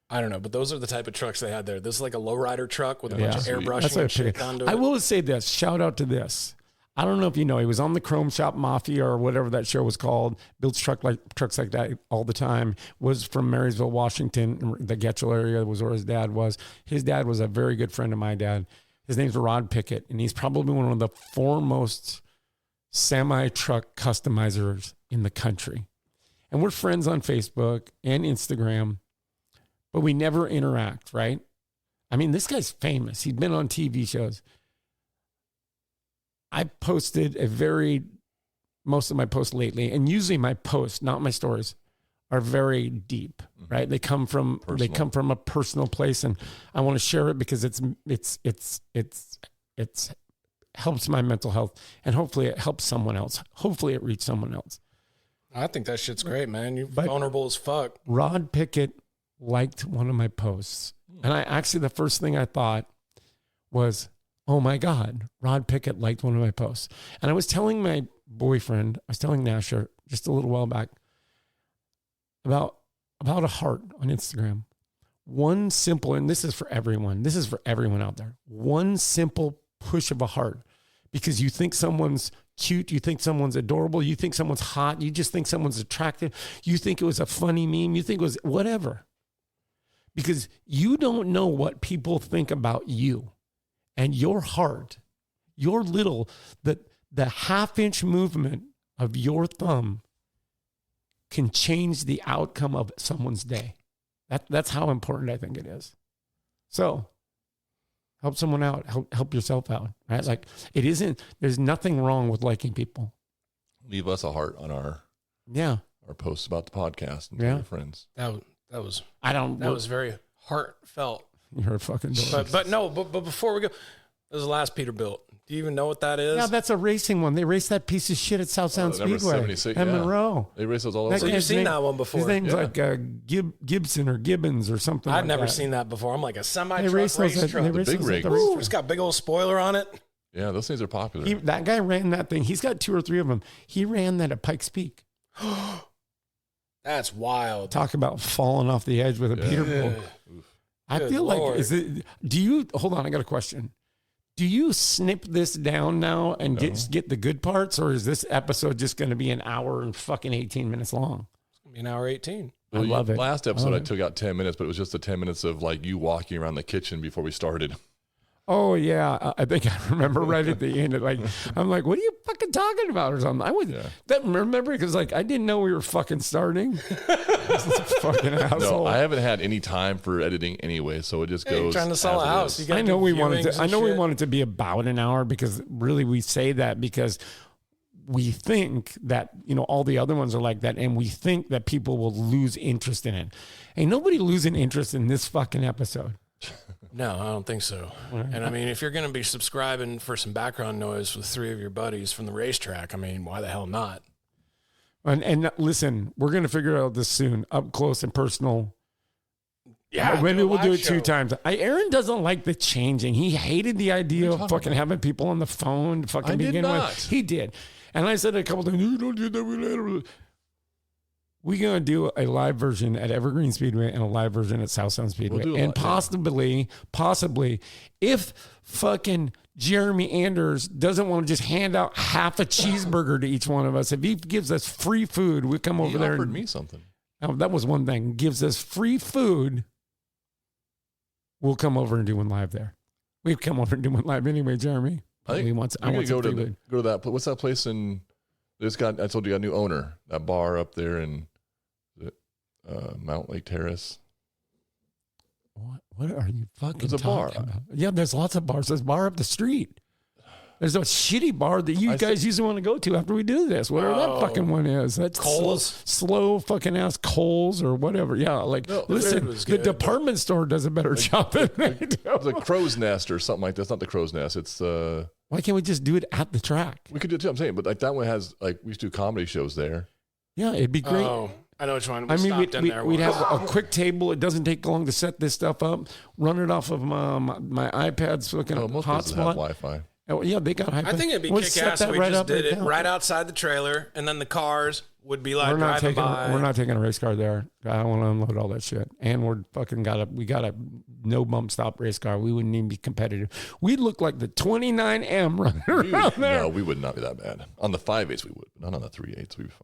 I don't know, but those are the type of trucks they had there. This is like a lowrider truck with a bunch of airbrushing and shit onto it. I will say this. Shout out to this. I don't know if you know, he was on the Chrome Shop Mafia or whatever that show was called. Builds trucks like that all the time. Was from Marysville, Washington. The Getchell area was where his dad was. His dad was a very good friend of my dad. His name's Rod Pickett, and he's probably one of the foremost semi-truck customizers in the country. And we're friends on Facebook and Instagram, but we never interact, right? I mean, this guy's famous. He's been on TV shows. I posted most of my posts lately, and usually my posts, not my stories, are very deep, right? They come from a personal place, and I want to share it because it's helps my mental health, and hopefully it helps someone else. Hopefully it reached someone else. I think that shit's great, man. You're vulnerable as fuck. Rod Pickett liked one of my posts, and the first thing I thought was, oh my God, Rod Pickett liked one of my posts. And I was telling my boyfriend, Nasher, just a little while back, about a heart on Instagram. One simple, and this is for everyone out there, one simple push of a heart, because you think someone's cute, you think someone's adorable, you think someone's hot, you just think someone's attractive, you think it was a funny meme, you think it was whatever. Because you don't know what people think about you. And your heart, the half-inch movement of your thumb can change the outcome of someone's day. That's how important I think it is. So help someone out, help yourself out, right? Like there's nothing wrong with liking people. Leave us a heart on our posts about the podcast and tell your friends. That was very heartfelt. You're a fucking dork. But before we go, this is the last Peterbilt. Do you even know what that is? Yeah, that's a racing one. They race that piece of shit at South Sound Speedway at Monroe. They race those all over. So you've seen that one before. His name's like Gibson or Gibbons or something. I've never seen that before. I'm like a semi-truck race truck. The big rig. It's got a big old spoiler on it. Yeah, those things are popular. That guy ran that thing. He's got 2 or 3 of them. He ran that at Pikes Peak. That's wild. Talk about falling off the edge with a Peterbilt. I feel like, hold on, I got a question. Do you snip this down now and get the good parts, or is this episode just going to be an hour and fucking 18 minutes long? It's going to be an hour 18. I love it. Last episode I took out 10 minutes, but it was just the 10 minutes of like you walking around the kitchen before we started. Oh yeah, I think I remember right at the end. I'm like, what are you fucking talking about or something? I would remember because I didn't know we were fucking starting. Fucking asshole. No, I haven't had any time for editing anyway, so it just goes. You're trying to sell a house. You I know we wanted to be about an hour because really we say that because we think that all the other ones are like that, and we think that people will lose interest in it. Ain't nobody losing interest in this fucking episode. No, I don't think so. And I mean, if you're going to be subscribing for some background noise with 3 of your buddies from the racetrack, I mean, why the hell not? And listen, we're going to figure out this soon, up close and personal. Yeah, maybe we'll do it 2 times. Aaron doesn't like the changing. He hated the idea of fucking having people on the phone. Fucking begin with. He did, and I said a couple times, "You don't do that." We're going to do a live version at Evergreen Speedway and a live version at South Sound Speedway. And possibly, if fucking Jeremy Anders doesn't want to just hand out half a cheeseburger to each one of us, if he gives us free food, we'll come over there. He offered me something. Oh, that was one thing. Gives us free food. we'll come over and do one live there. We've come over and do one live anyway, Jeremy. I think I we want could some go food. to that. What's that place in? I told you, got a new owner. That bar up there in Mount Lake Terrace. What are you fucking There's a talking bar. about? Yeah, there's lots of bars. There's a bar up the street. There's a shitty bar that you guys usually want to go to after we do this. Whatever that fucking one is. That's Coles? slow fucking ass Coles or whatever. Yeah, like listen, the department store does a better job than they do. It's a Crow's Nest or something like that. It's not the Crow's Nest. It's Why can't we just do it at the track? we could do it too. I'm saying, but like that one has we used to do comedy shows there. Yeah, it'd be great. Oh, I know which one. We'd have a quick table. It doesn't take long to set this stuff up. Run it off of my iPad's fucking Most places have hotspot. Wi-Fi. Oh, yeah, they got iPad. I think it'd be Let's set kick-ass if that we right just up did right it now. right outside the trailer, and then the cars would be like We're not driving taking. by. We're not taking a race car there. I don't want to unload all that shit. And we got a no bump stop race car. We wouldn't even be competitive. We'd look like the 29M running around there. No, we would not be that bad. On the 5.8s we would, but not on the 3.8s. We'd be fine.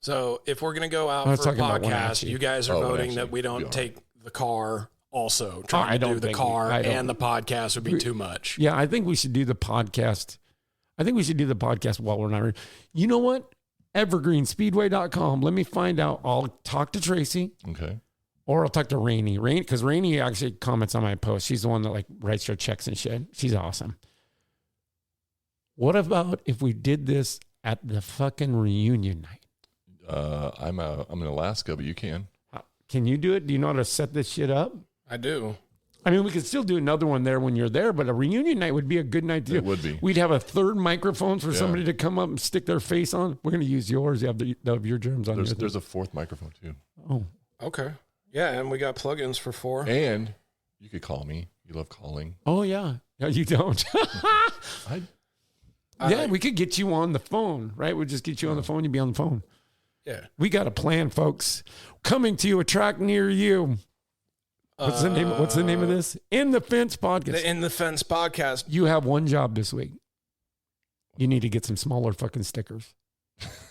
So if we're going to go out I was for a talking about one podcast, actually. you guys are Oh, one voting actually. that we Be all don't right. take the car also. I Trying to don't do the think car I don't- and the podcast would be too much. Yeah, I think we should do the podcast. I think we should do the podcast while we're not. You know what? Evergreenspeedway.com. Let me find out. I'll talk to Tracy Okay. or I'll talk to Rainey. Because Rainey actually comments on my post. She's the one that like writes your checks and shit. She's awesome. What about if we did this at the fucking reunion night? I'm in Alaska, but you can. Can you do it? Do you know how to set this shit up? I do. I mean, we could still do another one there when you're there, but a reunion night would be a good night to do. It would be. We'd have a third microphone for Yeah. somebody to come up and stick their face on. We're going to use yours. You have your germs on There's yours. there's a fourth microphone too, Oh, Okay. Yeah, and we got plugins for 4. and you could call me. You love calling. oh yeah. No, you don't. Yeah, we could get you on the phone, right? We'd just get you on the phone. You'd be on the phone. Yeah. We got a plan, folks. Coming to a track near you. What's the name? What's the name of this? In the Fence podcast. The In the Fence podcast. You have one job this week. You need to get some smaller fucking stickers.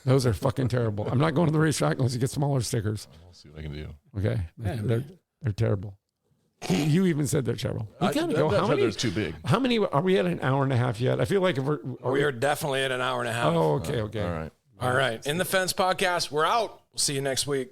Those are fucking terrible. I'm not going to the racetrack unless you get smaller stickers. I'll see what I can do. Okay, they're terrible. You even said they're terrible. We gotta go. How many? There's too big. How many? Are we at an hour and a half yet? I feel like if We are definitely at an hour and a half. Oh, okay. All right. All right. In the Fence podcast, we're out. We'll see you next week.